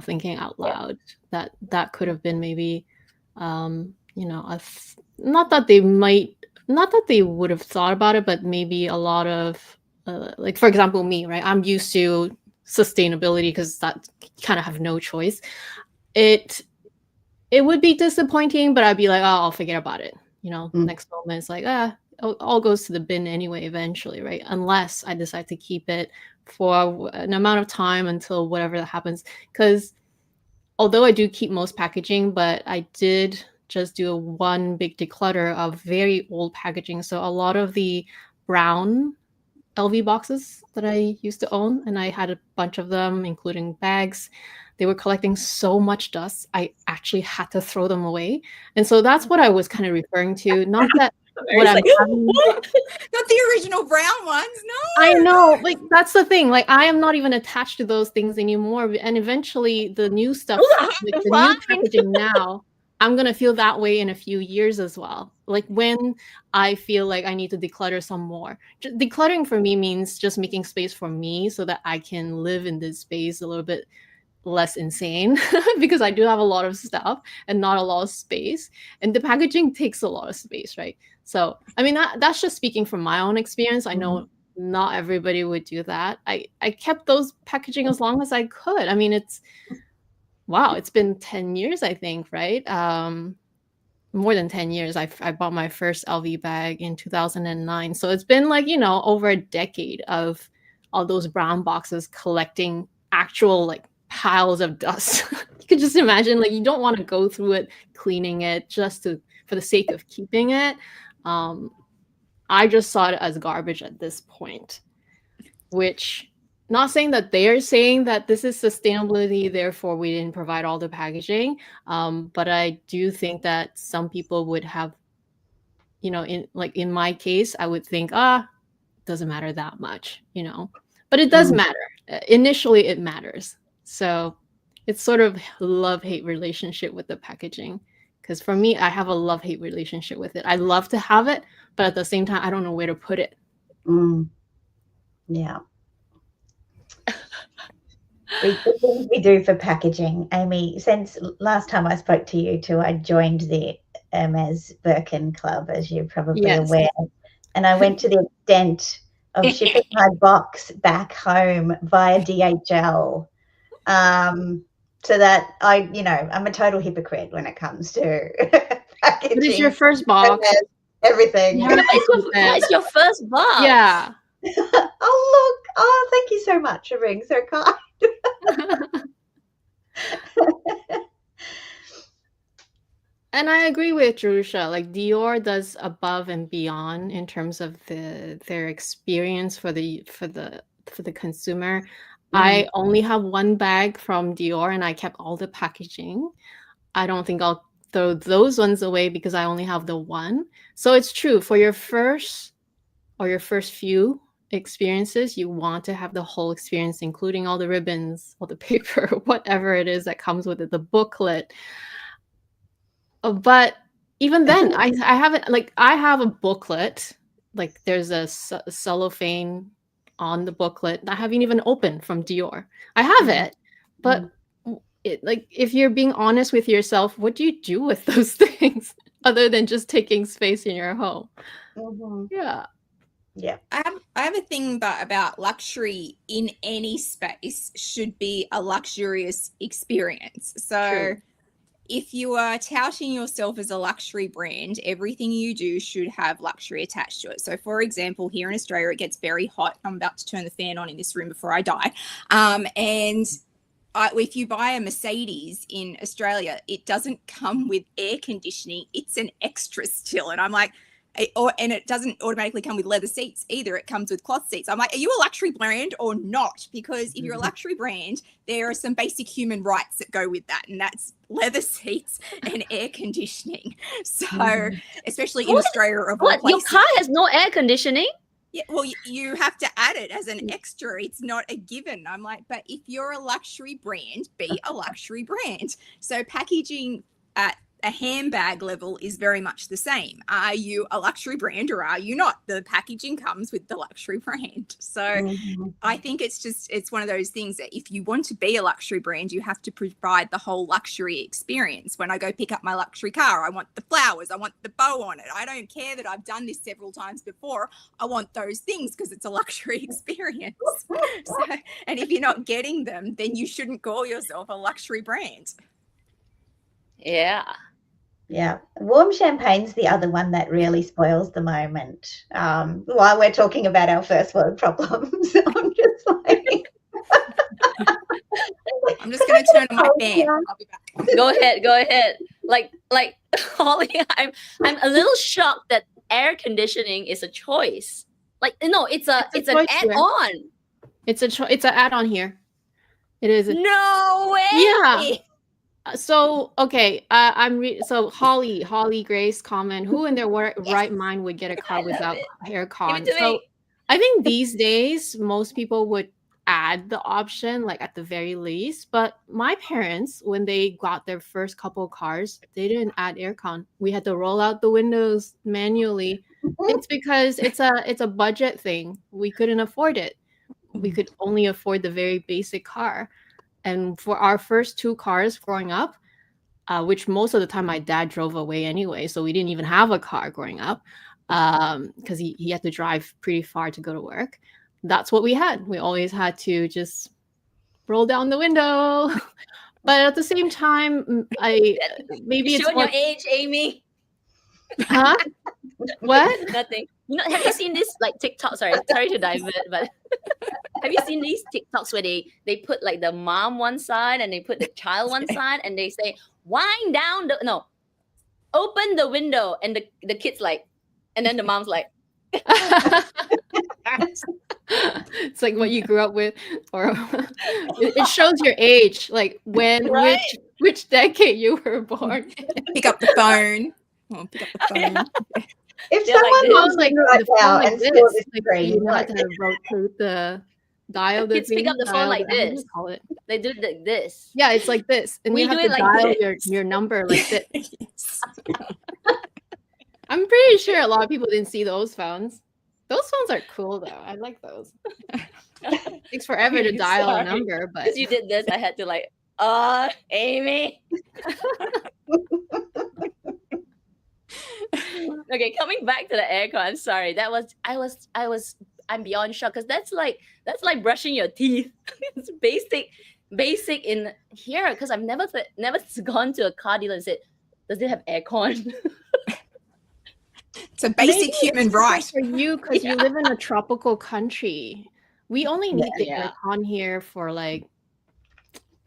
thinking out loud that could have been maybe, not that they might not that they would have thought about it, but maybe a lot of like, for example, me, right? I'm used to sustainability because that kind of have no choice. It would be disappointing, but I'd be like, oh, I'll forget about it. Next moment it's like, all goes to the bin anyway, eventually, right? Unless I decide to keep it for an amount of time until whatever that happens. Because although I do keep most packaging, but I did just do one big declutter of very old packaging. So a lot of the brown LV boxes that I used to own, and I had a bunch of them, including bags. They were collecting so much dust, I actually had to throw them away. And so that's what I was kind of referring to. Not that what I'm having, not the original brown ones. No, I know, like that's the thing. Like I am not even attached to those things anymore. And eventually, the new stuff, like the new packaging now, I'm gonna feel that way in a few years as well. Like when I feel like I need to declutter some more. Decluttering for me means just making space for me so that I can live in this space a little bit less insane because I do have a lot of stuff and not a lot of space, and the packaging takes a lot of space, right? So I mean that's just speaking from my own experience. I know not everybody would do that. I kept those packaging as long as I could. I mean, it's been 10 years, I think, right? More than 10 years. I bought my first LV bag in 2009, so it's been like over a decade of all those brown boxes collecting actual like piles of dust. You could just imagine, like, you don't want to go through it cleaning it just for the sake of keeping it. I just saw it as garbage at this point, which, not saying that they're saying that this is sustainability, therefore we didn't provide all the packaging, but I do think that some people would have, in my case, I would think, doesn't matter that much, but it does matter. Initially it matters. So it's sort of love-hate relationship with the packaging. Because for me, I have a love-hate relationship with it. I love to have it, but at the same time, I don't know where to put it. Yeah. We do for packaging, Amy. Since last time I spoke to you too, I joined the Hermes Birkin Club, as you're probably aware. And I went to the extent of shipping my box back home via DHL. So that I'm a total hypocrite when it comes to packaging. What is your first box? Everything. Yeah, it's your first box. Yeah. Oh, look. Oh, thank you so much for being so kind. And I agree with Jerusha. Like Dior does above and beyond in terms of their experience for the consumer. I only have one bag from Dior and I kept all the packaging. I don't think I'll throw those ones away because I only have the one. So it's true, for your first few experiences, you want to have the whole experience, including all the ribbons, all the paper, whatever it is that comes with it, the booklet. But even then, I haven't, like, I have a booklet, like there's a cellophane on the booklet I haven't even opened from Dior. I have it, but if you're being honest with yourself, what do you do with those things other than just taking space in your home? Yeah. I have a thing about luxury in any space should be a luxurious experience. So True. If you are touting yourself as a luxury brand, everything you do should have luxury attached to it. So, for example, here in Australia, it gets very hot. I'm about to turn the fan on in this room before I die. If you buy a Mercedes in Australia, it doesn't come with air conditioning. It's an extra still. And I'm like, and it doesn't automatically come with leather seats either. It comes with cloth seats. I'm like, are you a luxury brand or not? Because if you're a luxury brand, there are some basic human rights that go with that, and that's leather seats and air conditioning. So, especially in Australia, of all places. Your car has no air conditioning? Yeah, well, you have to add it as an extra. It's not a given. I'm like, but if you're a luxury brand, be a luxury brand. So packaging at a handbag level is very much the same. Are you a luxury brand or are you not? The packaging comes with the luxury brand. So I think it's one of those things that if you want to be a luxury brand, you have to provide the whole luxury experience. When I go pick up my luxury car, I want the flowers, I want the bow on it. I don't care that I've done this several times before. I want those things because it's a luxury experience. So, and if you're not getting them, then you shouldn't call yourself a luxury brand. Yeah. Yeah. Warm champagne's the other one that really spoils the moment. While we're talking about our first world problems, I'm just like... I'm just going to turn on my fan. I'll be back. Go ahead. Like Holly, I'm a little shocked that air conditioning is a choice. Like, no, it's an add-on. It's an add-on here. It is. No way. Yeah. So okay, so Holly Grace comment: who in their right mind would get a car without air con? So I think these days most people would add the option, like at the very least. But my parents, when they got their first couple cars, they didn't add air con. We had to roll out the windows manually. It's because it's a budget thing. We couldn't afford it. We could only afford the very basic car. And for our first 2 cars growing up, which most of the time my dad drove away anyway, so we didn't even have a car growing up because he had to drive pretty far to go to work. That's what we had. We always had to just roll down the window. But at the same time, it's showing your age, Amy. Huh? What? Nothing. Have you seen this like TikTok? Sorry to divert, but have you seen these TikToks where they put like the mom one side and they put the child one side and they say wind down open the window, and the kid's like, and then the mom's like. It's like what you grew up with, or it shows your age, like when which decade you were born. Pick up the phone. Pick up the phone. If someone wants like the phone like and this, screen, you have to rotate the dial. Kids pick up the phone like this. Call it. They do it like this. Yeah, it's like this, and you have to dial your number like this. Yes. I'm pretty sure a lot of people didn't see those phones. Those phones are cool though. I like those. It takes forever to dial a number, but because you did this, I had to like, Amy. Okay, coming back to the aircon. I'm sorry. I'm beyond shocked because that's like brushing your teeth. It's basic in here because I've never gone to a car dealer and said, does it have aircon? It's a basic human right for you because you live in a tropical country. We only need the aircon here for like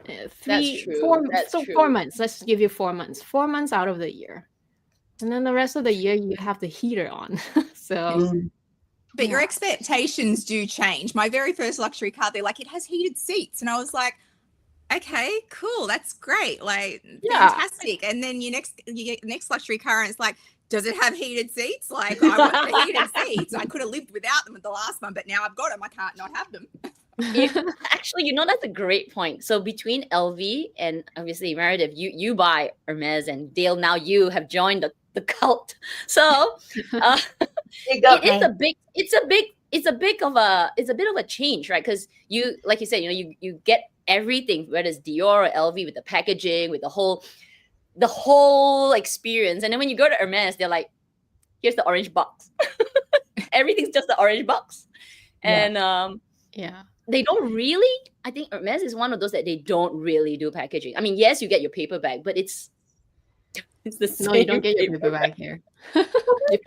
4 months. Let's give you 4 months. 4 months out of the year. And then the rest of the year you have the heater on. But your expectations do change. My very first luxury car, they're like, it has heated seats. And I was like, okay, cool. That's great. Like, fantastic. And then you get the next luxury car and it's like, does it have heated seats? Like, I want the heated seats. I could have lived without them at the last one, but now I've got them. I can't not have them. Actually, that's a great point. So between LV and obviously Meredith, you buy Hermes, and Dayle, now you have joined the cult. So it's a bit of a change, right? Because you, like you said, you get everything, whether it's Dior or LV, with the packaging, with the whole experience. And then when you go to Hermes, they're like, here's the orange box. Everything's just the orange box. And they don't really, I think Hermes is one of those that they don't really do packaging. I mean, yes, you get your paper bag, but it's the same. No, you don't get your paper bag here. You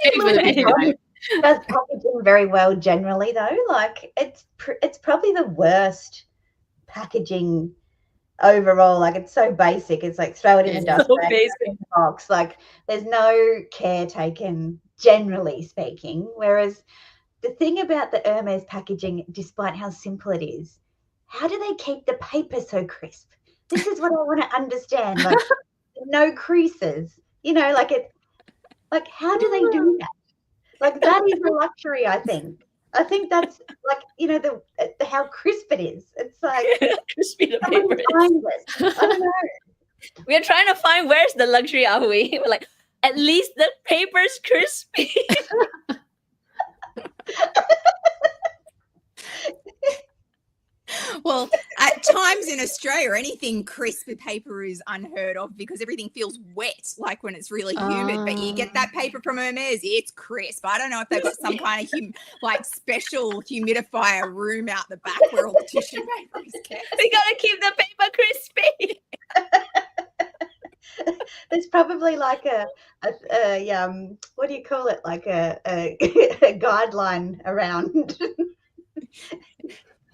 pay for the paper bag. Does packaging very well generally though. Like it's probably the worst packaging overall. Like it's so basic. It's like throw it in the dust bag, in the box. Like there's no care taken, generally speaking. Whereas the thing about the Hermes packaging, despite how simple it is, how do they keep the paper so crisp? This is what I want to understand. Like no creases. Like how do they do that? Like that is a luxury, I think. I think that's like, the how crisp it is. It's like crispy the paper. I don't know. We're trying to find where's the luxury, are we? We're like, at least the paper's crispy. Well, at times in Australia, anything crisp with paper is unheard of because everything feels wet, like when it's really humid. But you get that paper from Hermes, it's crisp. I don't know if they've got some kind of special humidifier room out the back where all the tissue paper is kept. We gotta keep the paper crispy. There's probably like a what do you call it? Like a guideline around.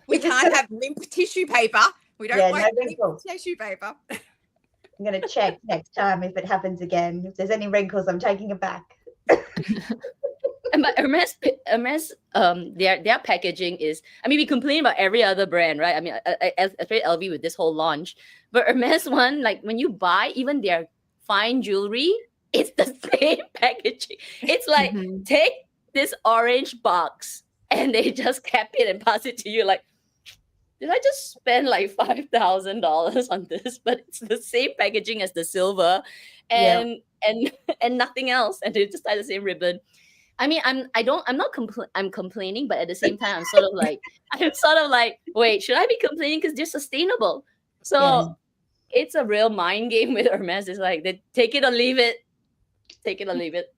We can't have limp tissue paper. We don't like limp tissue paper. I'm going to check next time if it happens again. If there's any wrinkles, I'm taking it back. But Hermes, their packaging is, I mean, we complain about every other brand, right? I mean, especially LV with this whole launch. But Hermes one, like when you buy even their fine jewelry, it's the same packaging. It's like, take this orange box and they just cap it and pass it to you. Like, did I just spend like $5,000 on this? But it's the same packaging as the silver and nothing else. And they just tie the same ribbon. I mean, I'm complaining, but at the same time, I'm sort of like, wait, should I be complaining? Because they're sustainable. So it's a real mind game with Hermes. It's like, they take it or leave it. Take it or leave it.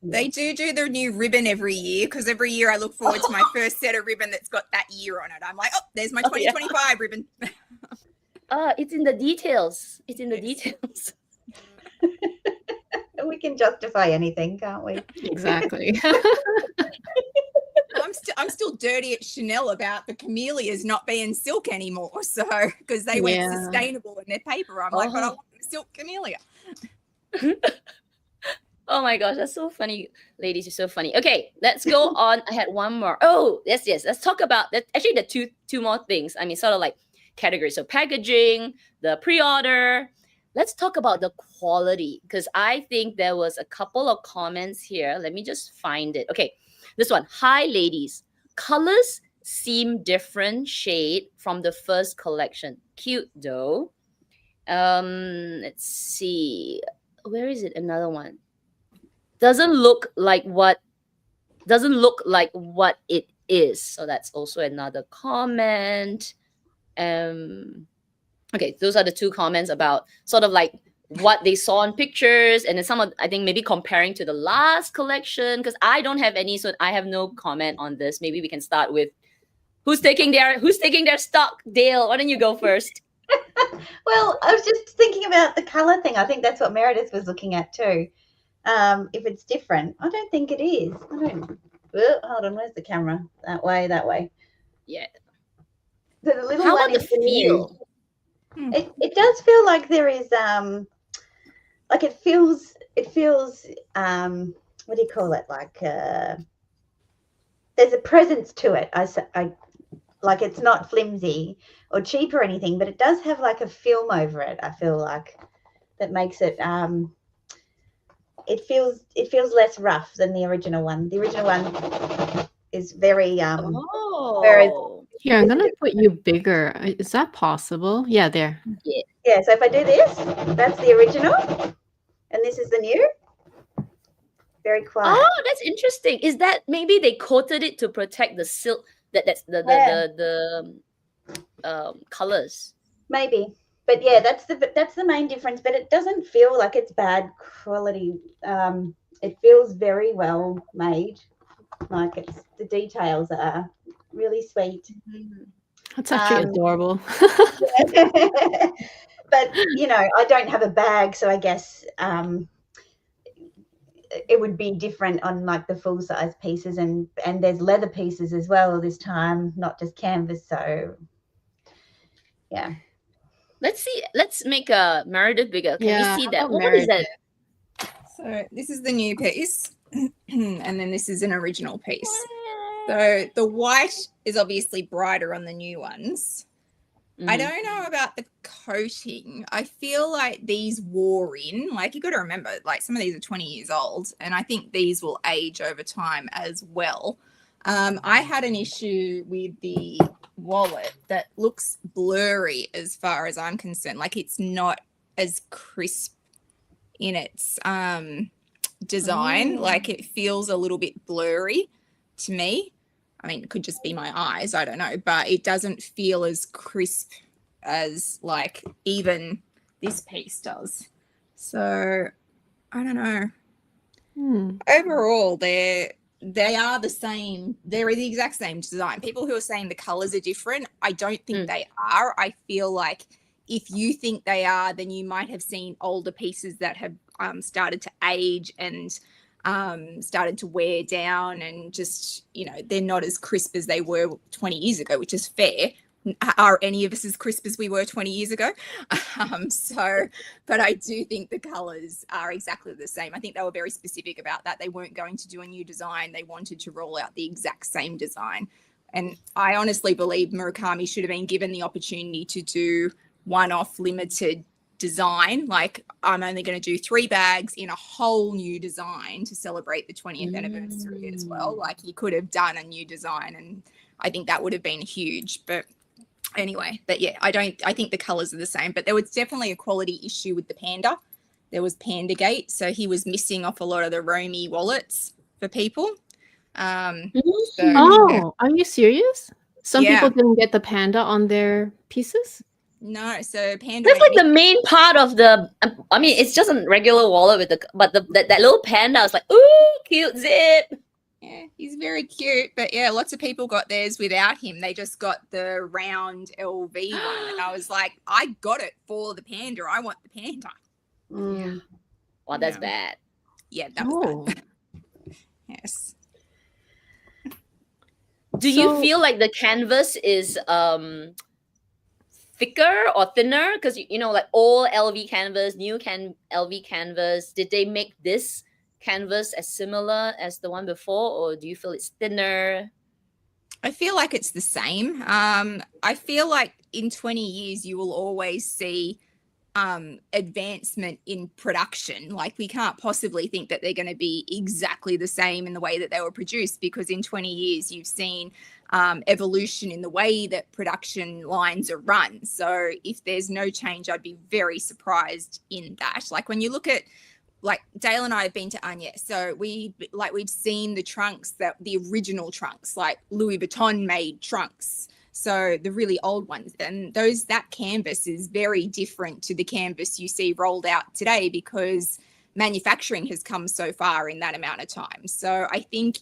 They do their new ribbon every year because every year I look forward to my first set of ribbon that's got that year on it. I'm like, oh, there's my 2025 ribbon. It's in the details. It's in the details. We can justify anything, can't we? Exactly. I'm still dirty at Chanel about the camellias not being silk anymore. So because they went sustainable in their paper, I'm like, but I want the silk camellia. Oh my gosh, that's so funny, ladies. You're so funny. Okay, let's go on. I had one more. Oh, yes. Let's talk about that. Actually, the two more things. I mean, sort of like categories. So packaging, the pre-order. Let's talk about the quality because I think there was a couple of comments here. Let me just find it. Okay, this one. Hi, ladies. Colors seem different shade from the first collection. Cute though. Let's see. Where is it? Another one. Doesn't look like what it is. So that's also another comment. Okay, those are the two comments about sort of like what they saw in pictures, and then some of, I think maybe comparing to the last collection, because I don't have any, so I have no comment on this. Maybe we can start with who's taking their stock. Dayle, why don't you go first? Well, I was just thinking about the color thing. I think that's what Meredith was looking at too. If it's different, I don't think it is. Hold on, where's the camera? That way. Yeah. The little How one about the feel? It does feel like there is like it feels what do you call it? Like there's a presence to it. I like it's not flimsy or cheap or anything, but it does have like a film over it. I feel like that makes it it feels less rough than the original one. The original one is very very. Here, I'm gonna put you bigger. Is that possible? Yeah, there. Yeah. So if I do this, that's the original, and this is the new. Very quiet. Oh, that's interesting. Is that maybe they coated it to protect the silk? That's the colors. Maybe. But yeah, that's the main difference. But it doesn't feel like it's bad quality. It feels very well made. Like the details are really sweet. That's actually adorable. But I don't have a bag, so I guess it would be different on like the full size pieces, and there's leather pieces as well this time, not just canvas. So yeah. Let's see. Let's make Meredith bigger. Can we see that? What Meredith? is that? So this is the new piece, and then this is an original piece. So the white is obviously brighter on the new ones. I don't know about the coating. I feel like these wore in. Like, you got to remember, like, some of these are 20 years old, and I think these will age over time as well. I had an issue with the wallet that looks blurry as far as I'm concerned. Like, it's not as crisp in its design. Like it feels a little bit blurry to me. I mean, it could just be my eyes, I don't know, but it doesn't feel as crisp as like even this piece does. So I don't know. Overall, they are the same. They're the exact same design. People who are saying the colors are different, I don't think they are. I feel like if you think they are, then you might have seen older pieces that have started to age and started to wear down, and just, you know, they're not as crisp as they were 20 years ago, which is fair. Are any of us as crisp as we were 20 years ago? But I do think the colors are exactly the same. I think they were very specific about that. They weren't going to do a new design. They wanted to roll out the exact same design. And I honestly believe Murakami should have been given the opportunity to do one-off limited design. Like, I'm only going to do 3 bags in a whole new design to celebrate the 20th anniversary as well. Like, you could have done a new design, and I think that would have been huge. But anyway, but yeah, I think the colors are the same, but there was definitely a quality issue with the Panda. There was Panda Gate, so he was missing off a lot of the Romy wallets for people. Are you serious? Some people didn't get the Panda on their pieces? No, so Panda. That's like the main part of the. I mean, it's just a regular wallet with that little panda. I was like, ooh, cute zip. Yeah, he's very cute, but yeah, lots of people got theirs without him. They just got the round LV one, and I was like, I got it for the Panda. I want the Panda. Yeah. Well, that's bad. Yeah, that was bad. Yes. Do you feel like the canvas is thicker or thinner? Because you know, like old LV canvas, new LV canvas, did they make this canvas as similar as the one before, or do you feel it's thinner? I feel like it's the same. I feel like in 20 years you will always see advancement in production. Like, we can't possibly think that they're going to be exactly the same in the way that they were produced, because in 20 years you've seen evolution in the way that production lines are run. So if there's no change, I'd be very surprised in that. Like, when you look at, like, Dayle and I have been to Anya, so we've seen the trunks, that the original trunks, like Louis Vuitton made trunks, so the really old ones, and that canvas is very different to the canvas you see rolled out today, because manufacturing has come so far in that amount of time. So I think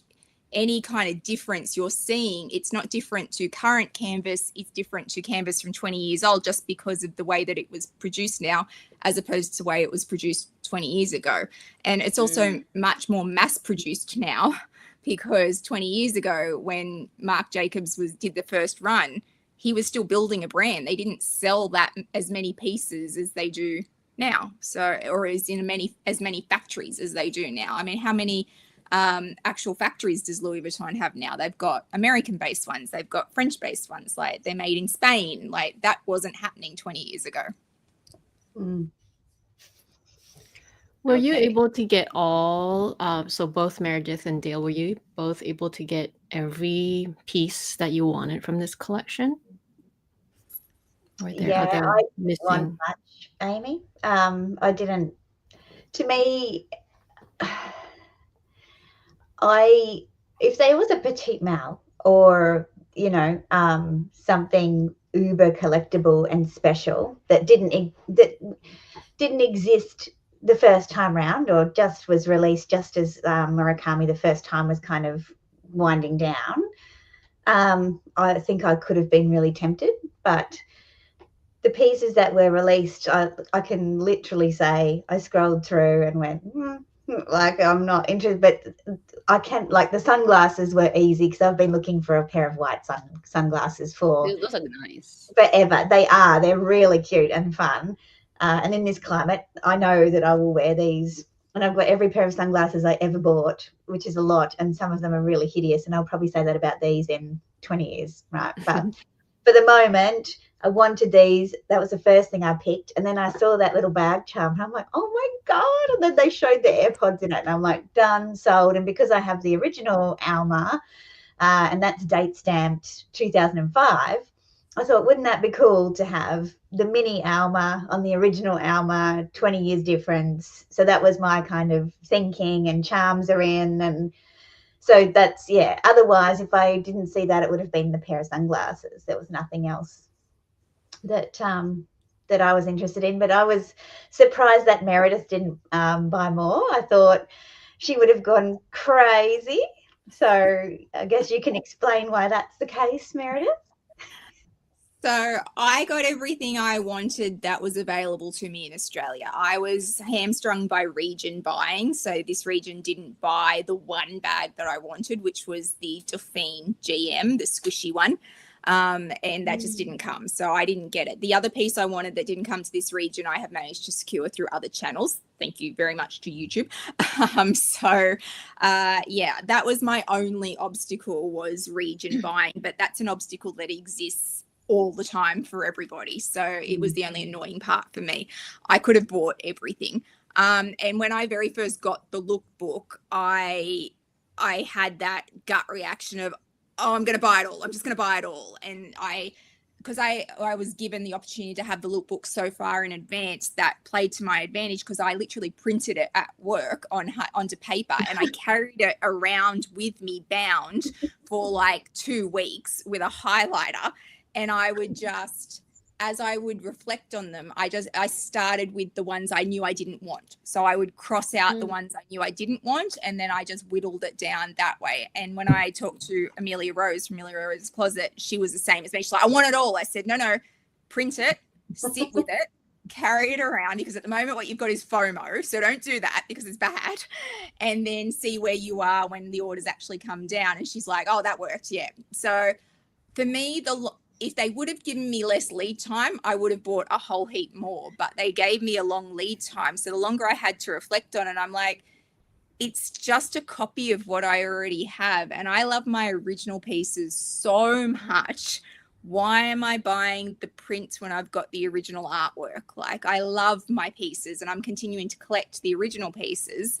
any kind of difference you're seeing, it's not different to current canvas, it's different to canvas from 20 years old, just because of the way that it was produced now as opposed to the way it was produced 20 years ago. And it's also much more mass produced now, because 20 years ago when Marc Jacobs did the first run, he was still building a brand. They didn't sell that as many pieces as they do now, so, or as many factories as they do now. I mean, how many actual factories does Louis Vuitton have now? They've got American-based ones, they've got French-based ones, like they're made in Spain. Like, that wasn't happening 20 years ago. Were you able to get all, so both Meredith and Dayle, were you both able to get every piece that you wanted from this collection? Or there other I missing? didn't want much, Amy. I didn't. To me, if there was a petite mal, or, you know, something uber collectible and special that didn't exist the first time round, or just was released just as Murakami the first time was kind of winding down, I think I could have been really tempted. But the pieces that were released, I can literally say I scrolled through and went, like, I'm not interested. But I can't, like, the sunglasses were easy, because I've been looking for a pair of white sunglasses for Those are nice forever. They're really cute and fun. And in this climate, I know that I will wear these. And I've got every pair of sunglasses I ever bought, which is a lot. And some of them are really hideous. And I'll probably say that about these in 20 years, right? But for the moment, I wanted these. That was the first thing I picked. And then I saw that little bag charm, and I'm like, oh my God. And then they showed the AirPods in it, and I'm like, done, sold. And because I have the original Alma, and that's date stamped 2005, I thought, wouldn't that be cool to have the mini Alma on the original Alma, 20 years difference. So that was my kind of thinking, and charms are in. And so that's, yeah. Otherwise, if I didn't see that, it would have been the pair of sunglasses. There was nothing else that that I was interested in. But I was surprised that Meredith didn't buy more. I thought she would have gone crazy. So I guess you can explain why that's the case, Meredith. So I got everything I wanted that was available to me in Australia. I was hamstrung by region buying. So this region didn't buy the one bag that I wanted, which was the Dauphine GM, the squishy one. And that just didn't come. So I didn't get it. The other piece I wanted that didn't come to this region, I have managed to secure through other channels. Thank you very much to YouTube. Yeah, that was my only obstacle, was region buying. But that's an obstacle that exists all the time for everybody. So it was the only annoying part for me. I could have bought everything. And when I very first got the lookbook, I had that gut reaction of, oh, I'm going to buy it all. I'm just going to buy it all. And because I was given the opportunity to have the lookbook so far in advance, that played to my advantage, because I literally printed it at work onto paper, and I carried it around with me bound for like 2 weeks with a highlighter. And I would just, as I would reflect on them, I started with the ones I knew I didn't want. So I would cross out the ones I knew I didn't want, and then I just whittled it down that way. And when I talked to Amelia Rose from Amelia Rose's Closet, she was the same as me. She's like, I want it all. I said, no, print it, sit with it, carry it around, because at the moment what you've got is FOMO. So don't do that, because it's bad. And then see where you are when the orders actually come down. And she's like, oh, that worked. Yeah. So for me, if they would have given me less lead time, I would have bought a whole heap more, but they gave me a long lead time. So the longer I had to reflect on it, I'm like, it's just a copy of what I already have. And I love my original pieces so much. Why am I buying the prints when I've got the original artwork? Like, I love my pieces, and I'm continuing to collect the original pieces.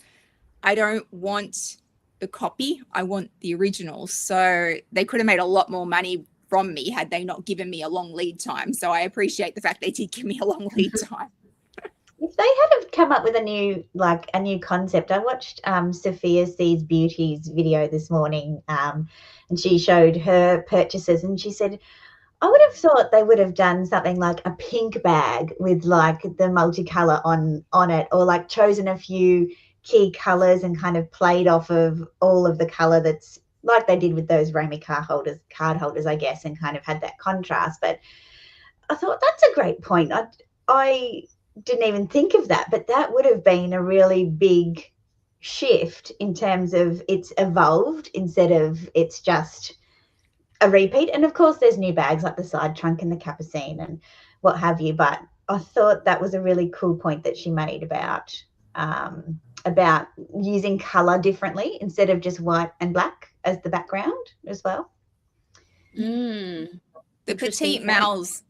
I don't want the copy. I want the original. So they could have made a lot more money from me had they not given me a long lead time. So I appreciate the fact they did give me a long lead time. If they had have come up with a new concept, I watched Sophia Sees Beauty's video this morning, and she showed her purchases, and she said, I would have thought they would have done something like a pink bag with like the multicolor on it, or like chosen a few key colors and kind of played off of all of the color that's like they did with those Romy card holders, I guess, and kind of had that contrast. But I thought that's a great point. I didn't even think of that, but that would have been a really big shift in terms of it's evolved instead of it's just a repeat. And of course, there's new bags like the side trunk and the capucine and what have you. But I thought that was a really cool point that she made about using color differently instead of just white and black as the background as well. The petite males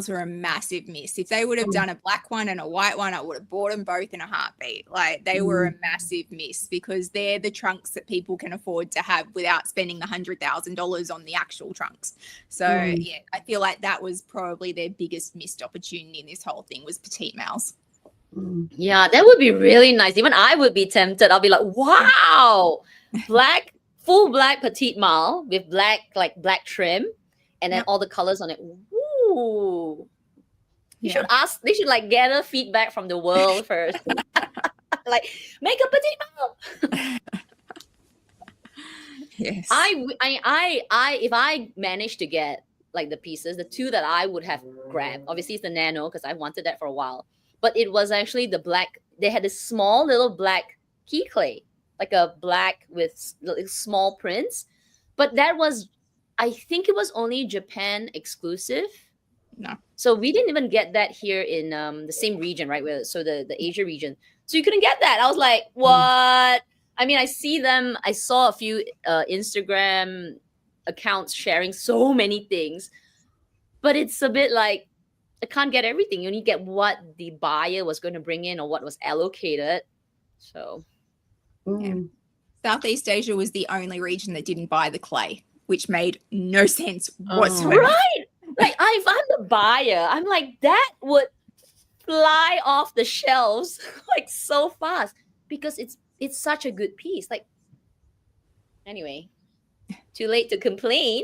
were a massive miss. If they would have done a black one and a white one, I would have bought them both in a heartbeat. Like, they were a massive miss, because they're the trunks that people can afford to have without spending $100,000 on the actual trunks. So yeah, I feel like that was probably their biggest missed opportunity in this whole thing, was petite males. Yeah, that would be really nice. Even I would be tempted. I'll be like, wow, full black petite male with black trim, and then all the colors on it. Ooh. They should like gather feedback from the world first. Like, make a petite male. Yes. If I managed to get like the pieces, the two that I would have grabbed, obviously it's the nano, because I wanted that for a while. But it was actually the black. They had this small little black key clay, like a black with small prints. But that was, I think it was only Japan exclusive. No. So we didn't even get that here in the same region, right? So the Asia region. So you couldn't get that. I was like, what? I mean, I saw a few Instagram accounts sharing so many things. But it's a bit like, I can't get everything. You only get what the buyer was going to bring in or what was allocated. So, yeah. Southeast Asia was the only region that didn't buy the clay, which made no sense whatsoever. Right. Like if I'm the buyer, I'm like, that would fly off the shelves like so fast because it's such a good piece. Like, anyway, too late to complain.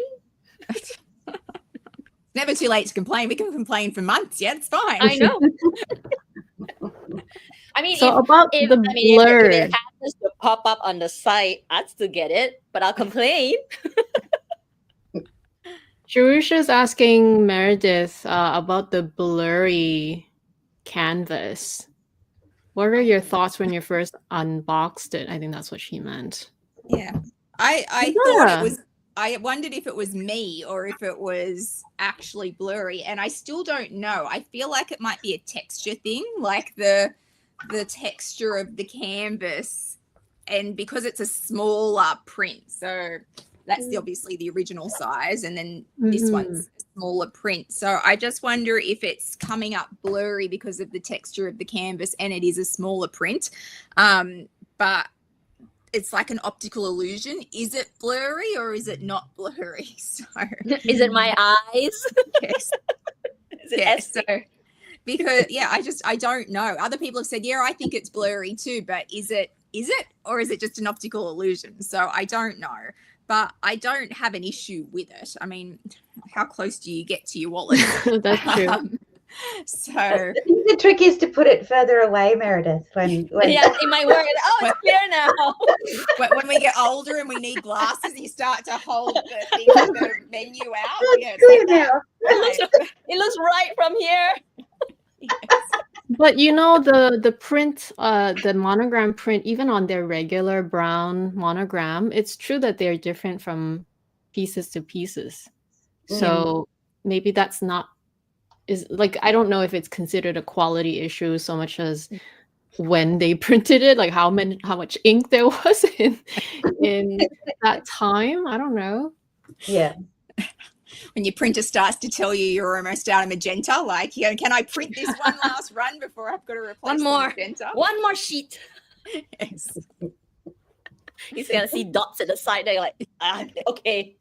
Never too late to complain. We can complain for months. Yeah, it's fine. I know. I mean, So if, about if the I mean, blur. if it happens to pop up on the site, I'd still get it, but I'll complain. Jerusha's asking Meredith about the blurry canvas. What are your thoughts when you first unboxed it? I think that's what she meant. Yeah. I thought it was, I wondered if it was me or if it was actually blurry, and I still don't know. I feel like it might be a texture thing, like the texture of the canvas, and because it's a smaller print, so that's obviously the original size, and then this one's a smaller print. So I just wonder if it's coming up blurry because of the texture of the canvas and it is a smaller print. But it's like an optical illusion. Is it blurry or is it not blurry? So is it my eyes? Yes. Is it so because I don't know. Other people have said, I think it's blurry too, but is it or is it just an optical illusion? So I don't know. But I don't have an issue with it. I mean, how close do you get to your wallet? That's true. So I think the trick is to put it further away, Meredith. When yeah, in my word. Oh, it's clear now. when we get older and we need glasses, you start to hold the menu out. Yeah, it's like that. It looks right from here. Yes. But the print, the monogram print, even on their regular brown monogram, it's true that they're different from pieces to pieces. So maybe that's not I don't know if it's considered a quality issue so much as when they printed it, like how much ink there was in that time. I don't know. Yeah. When your printer starts to tell you you're almost out of magenta, like, can I print this one last run before I've got to replace the magenta? One more sheet. Yes. You're gonna see dots at the side there, like, okay.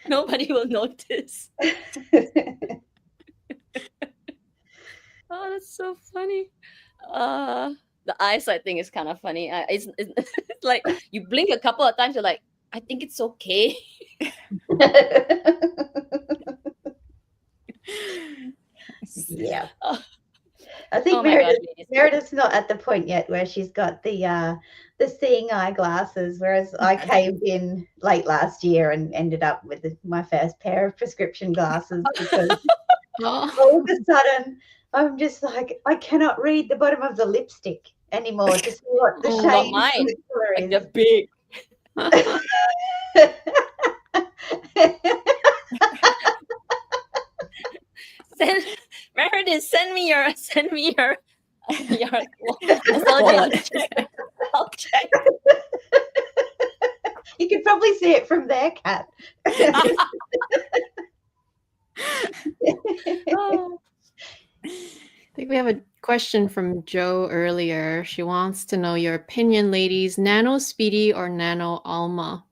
Nobody will notice. Oh, that's so funny. The eyesight thing is kind of funny. It's like you blink a couple of times, you're like, I think it's okay. Yeah. Oh. I think Meredith's not at the point yet where she's got the seeing eye glasses, whereas I caved in late last year and ended up with my first pair of prescription glasses because all of a sudden I'm just like, I cannot read the bottom of the lipstick anymore to see what the shade mine. is. Like they're big. Meredith, send me your wallet. I'll check. You can probably see it from there, Kat. Oh. I think we have a question from Joe earlier. She wants to know your opinion, ladies. Nano Speedy or Nano Alma?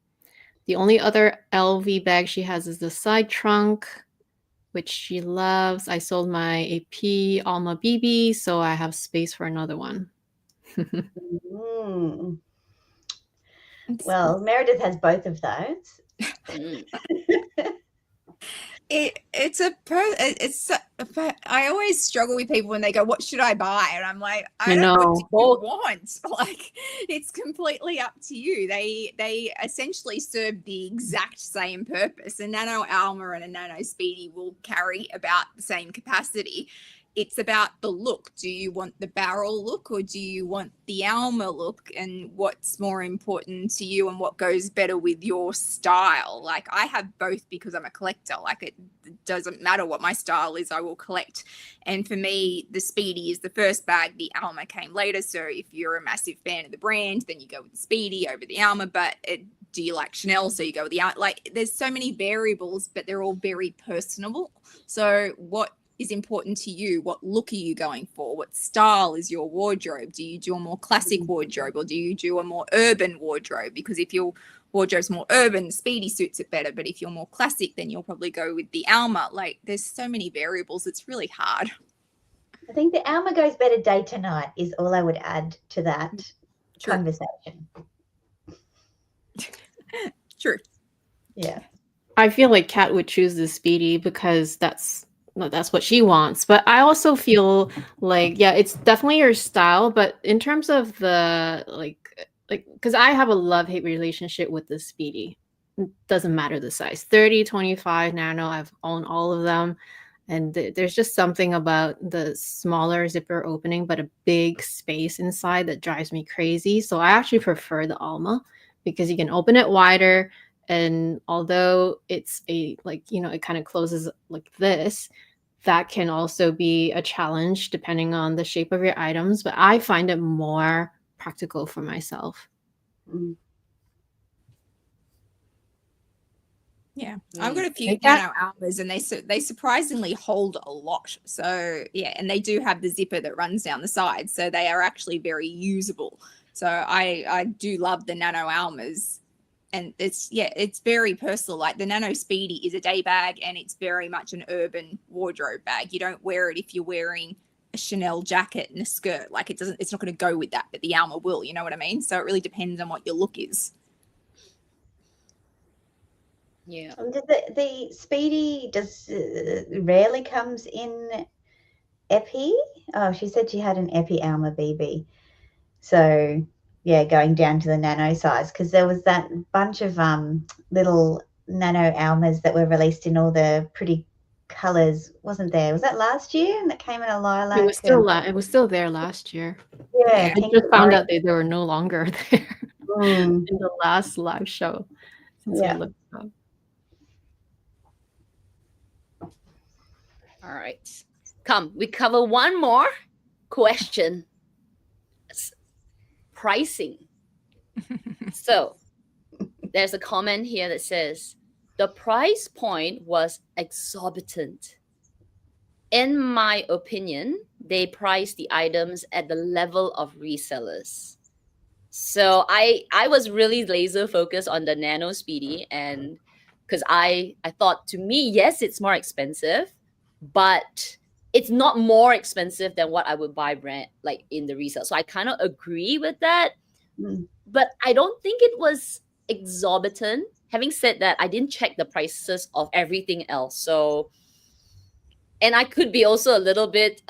The only other LV bag she has is the side trunk, which she loves. I sold my AP Alma BB, so I have space for another one. Well, Meredith has both of those. I always struggle with people when they go, what should I buy? And I'm like, I don't know what you want. Like, it's completely up to you. They essentially serve the exact same purpose. A Nano Alma and a Nano Speedy will carry about the same capacity. It's about the look. Do you want the barrel look or do you want the Alma look? And what's more important to you and what goes better with your style? Like, I have both because I'm a collector. Like, it doesn't matter what my style is, I will collect. And for me, the Speedy is the first bag. The Alma came later. So if you're a massive fan of the brand, then you go with the Speedy over the Alma. But do you like Chanel? So you go with the Alma. Like, there's so many variables, but they're all very personable. So what is important to you? What look are you going for? What style is your wardrobe? Do you do a more classic wardrobe or do you do a more urban wardrobe? Because if you're wardrobe's more urban, Speedy suits it better. But if you're more classic, then you'll probably go with the Alma. Like, there's so many variables. It's really hard. I think the Alma goes better day to night is all I would add to that conversation. True. Yeah. I feel like Kat would choose the Speedy because that's what she wants. But I also feel like, yeah, it's definitely your style. But in terms of the like, because I have a love-hate relationship with the Speedy. It doesn't matter the size, 30, 25 nano. I've owned all of them. And there's just something about the smaller zipper opening, but a big space inside that drives me crazy. So I actually prefer the Alma because you can open it wider. And although it's it kind of closes like this, that can also be a challenge depending on the shape of your items. But I find it more practical for myself. Mm. Yeah, I've got a few nano Almas, and they surprisingly hold a lot. So yeah, and they do have the zipper that runs down the side, so they are actually very usable. So I do love the nano Almas, and it's very personal. Like the nano Speedy is a day bag, and it's very much an urban wardrobe bag. You don't wear it if you're wearing a Chanel jacket and a skirt. Like it's not going to go with that, but the Alma will. You know what I mean? So it really depends on what your look is. Yeah. The Speedy rarely comes in Epi. Oh, she said she had an Epi Alma BB. So yeah, going down to the nano size, because there was that bunch of little nano Almas that were released in all the pretty colors, wasn't there? Was that last year? And that came in a lilac. It was still there last year. Yeah, I just found out they were no longer there in the last live show. Since I looked it up. All right. Come, we cover one more question. Pricing. So there's a comment here that says, the price point was exorbitant. In my opinion, they priced the items at the level of resellers. So I was really laser focused on the Nano Speedy, and because I thought, to me, yes, it's more expensive, but it's not more expensive than what I would buy brand like in the resale. So I kind of agree with that. But I don't think it was exorbitant. Having said that, I didn't check the prices of everything else. So, and I could be also a little bit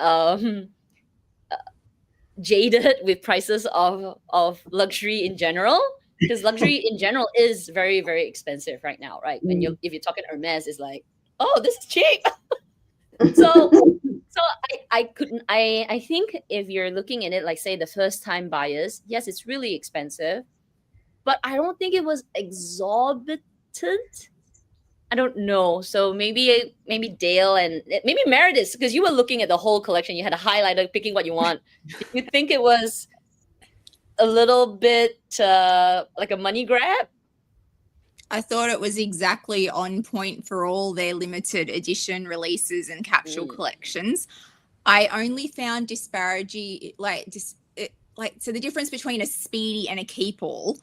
jaded with prices of luxury in general, because luxury in general is very, very expensive right now, right? When if you're talking Hermes, it's like, oh, this is cheap. So I think if you're looking at it like, say, the first time buyers, yes, it's really expensive, but I don't think it was exorbitant. I don't know. So maybe Dayle and maybe Meredith, because you were looking at the whole collection, you had a highlighter picking what you want. Did you think it was a little bit like a money grab? I thought it was exactly on point for all their limited edition releases and capsule collections. I only found disparity, so the difference between a Speedy and a keep all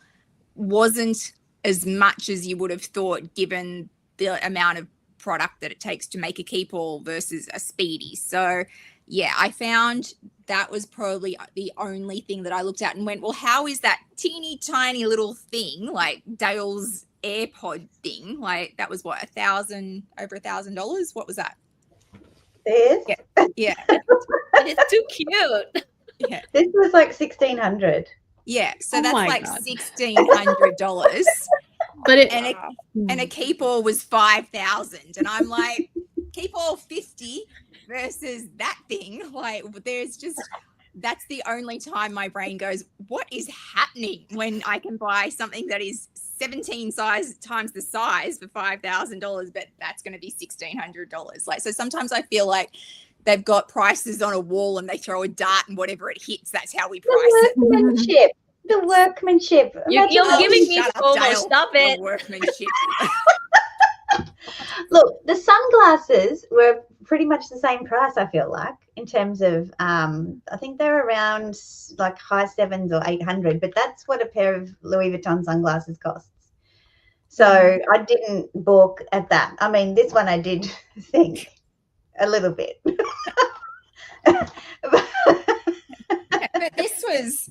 wasn't as much as you would have thought, given the amount of product that it takes to make a keep all versus a Speedy. So yeah, I found that was probably the only thing that I looked at and went, well, how is that teeny tiny little thing like Dayle's AirPod thing? Like that was what, over $1,000? What was that? This? Yeah. It's too cute. Yeah. This was like $1,600. Yeah. So that's like $1,600. But and a keep all was $5,000, and I'm like, keep all 50 versus that thing. Like that's the only time my brain goes, what is happening when I can buy something that is 17 times the size for $5,000, but that's going to be $1,600. Like, so sometimes I feel like they've got prices on a wall and they throw a dart and whatever it hits, that's how we price it. The workmanship. You're giving me FOMO. Stop it. The workmanship. Look, the sunglasses were pretty much the same price, I feel like, in terms of, I think they're around like high 7s or 800, but that's what a pair of Louis Vuitton sunglasses costs. So I didn't balk at that. I mean, this one I did think a little bit. But this was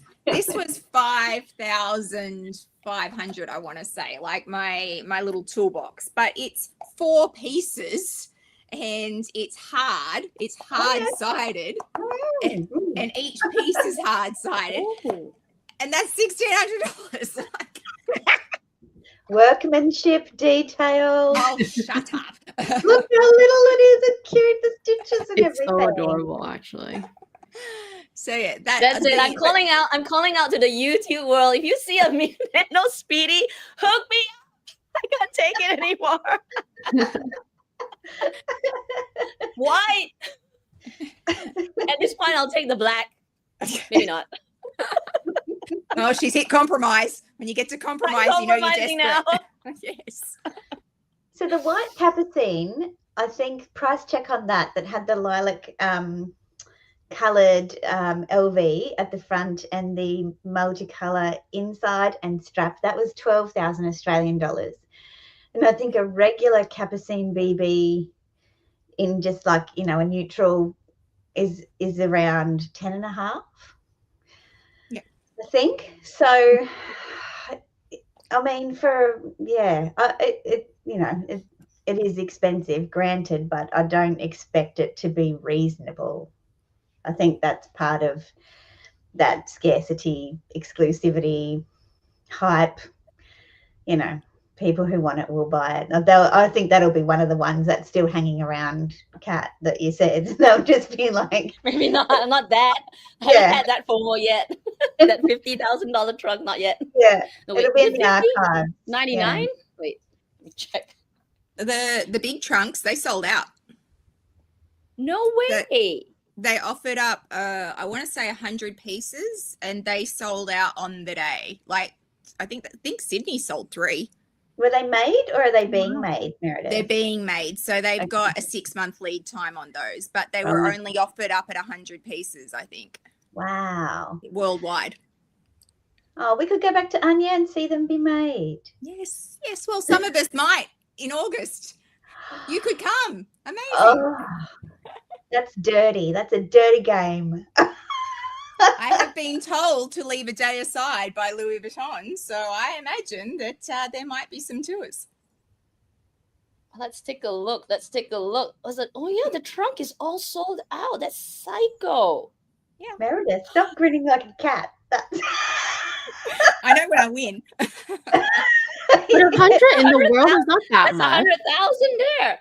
5,500, I want to say, like my little toolbox. But it's 4 pieces, and it's hard. It's hard-sided, and each piece is hard-sided, and that's $1,600. Workmanship, detail. Oh, shut up! Look how little it is and cute, the stitches and It's everything. so adorable, actually. So yeah, That's it. I'm calling out. I'm calling out to the YouTube world. If you see a no Speedy, hook me up. I can't take it anymore. White. At this point, I'll take the black. Maybe not. Oh, she's hit compromise. When you get to compromise, you know you're desperate. Now. Yes. So the white capucine, I think price check on that had the lilac coloured LV at the front and the multicolour inside and strap, that was 12,000 Australian dollars. And I think a regular capucine BB in just like, you know, a neutral is around 10 and a half. Yeah. I think. So, I mean, it is expensive, granted, but I don't expect it to be reasonable. I think that's part of that scarcity, exclusivity, hype. You know, people who want it will buy it. I think that'll be one of the ones that's still hanging around, Kat, that you said. They'll just be like, Maybe not. Not that. I haven't had that FOMO yet. That $50,000 trunk, not yet. Yeah, no, wait, it'll be in the archives. 99. Yeah. Wait, let me check. The big trunks, they sold out. No way. They offered up, I want to say 100 pieces, and they sold out on the day. Like, I think Sydney sold 3. Were they made or are they being made, Meredith? They're being made. So they've got a 6-month lead time on those, but they were only offered up at 100 pieces, I think. Wow. Worldwide. Oh, we could go back to Anya and see them be made. Yes. Well, some of us might in August. You could come. Amazing. Oh, that's dirty. That's a dirty game. I have been told to leave a day aside by Louis Vuitton, so I imagine that there might be some tours. Let's take a look. Was it? Oh yeah, the trunk is all sold out. That's psycho. Yeah, Meredith, stop grinning like a cat. I know when I win. But 100 in the world is not that much. 100,000 there.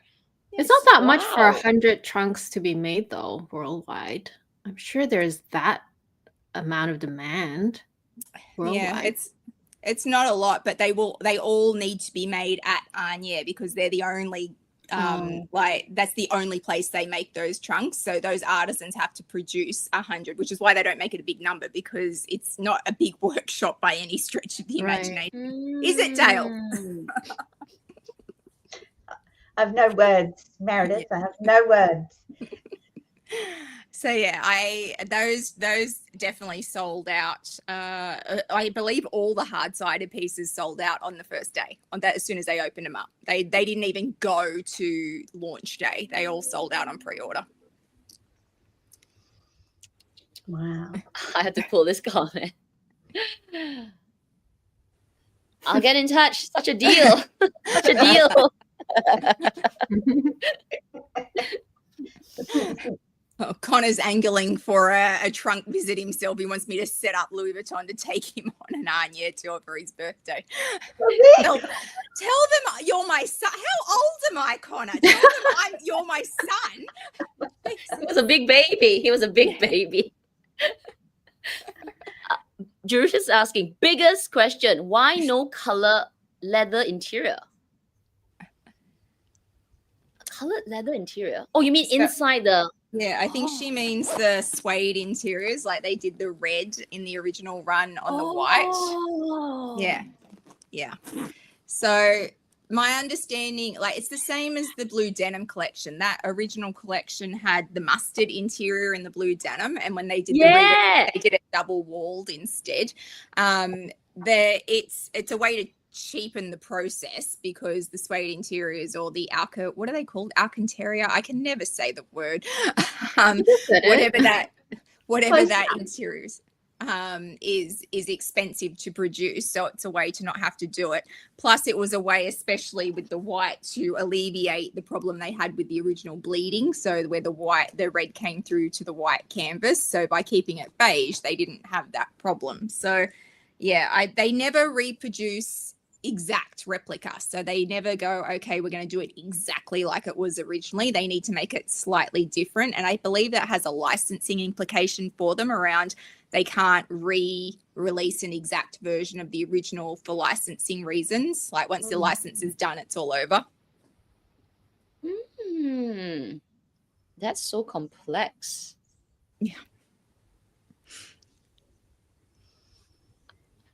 It's not that much for 100 trunks to be made, though, worldwide. I'm sure there's that amount of demand worldwide. Yeah, it's not a lot, but they all need to be made at Anya because they're the only that's the only place they make those trunks. So those artisans have to produce 100, which is why they don't make it a big number, because it's not a big workshop by any stretch of the imagination. Is it, Dayle? I have no words, Meredith. I have no words. So yeah, those definitely sold out. I believe all the hard-sided pieces sold out on the first day. On that, as soon as they opened them up, they didn't even go to launch day. They all sold out on pre-order. Wow! I had to pull this comment. I'll get in touch. Such a deal. Such a deal. Oh, Connor's angling for a trunk visit himself. He wants me to set up Louis Vuitton to take him on an Anya tour for his birthday. Tell them you're my son. How old am I, Connor? Tell them you're my son. He was a big baby. Jurush is asking, biggest question, why no color leather interior? Colored leather interior? Oh, you mean inside the... Yeah, I think she means the suede interiors, like they did the red in the original run on the white. Yeah. So my understanding, like, it's the same as the blue denim collection. That original collection had the mustard interior in the blue denim, and when they did they did it double walled instead. It's a way to cheapen the process because the suede interiors or the what are they called? Alcantara. I can never say the word. Whatever that interiors is expensive to produce, so it's a way to not have to do it. Plus it was a way, especially with the white, to alleviate the problem they had with the original bleeding, so where the red came through to the white canvas. So by keeping it beige, they didn't have that problem. So yeah, they never reproduce exact replica, so they never go, okay, we're going to do it exactly like it was originally. They need to make it slightly different, and I believe that has a licensing implication for them around they can't re-release an exact version of the original for licensing reasons. Like once the license is done, it's all over. That's so complex.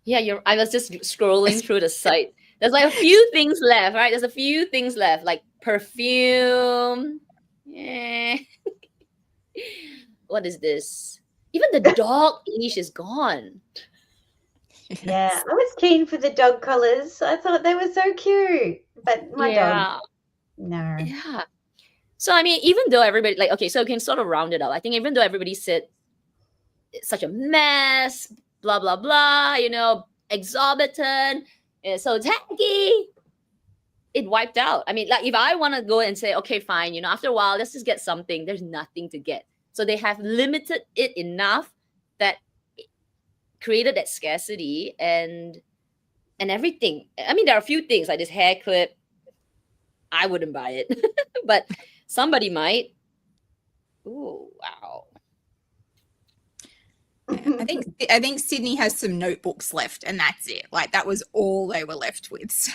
Yeah, I was just scrolling through the site. There's like a few things left, right? There's a few things left, like perfume. Yeah. What is this? Even the dog leash is gone. Yeah, I was keen for the dog collars. I thought they were so cute, but my dog, no. Yeah. So I mean, even though everybody so we can sort of round it up. I think even though everybody said it's such a mess, blah blah blah, exorbitant, so tacky, it wiped out. I mean, like if I want to go and say, okay, fine, after a while, let's just get something. There's nothing to get. So they have limited it enough that it created that scarcity and everything. I mean, there are a few things like this hair clip. I wouldn't buy it, but somebody might. Ooh, wow. I think Sydney has some notebooks left, and that's it. Like that was all they were left with. So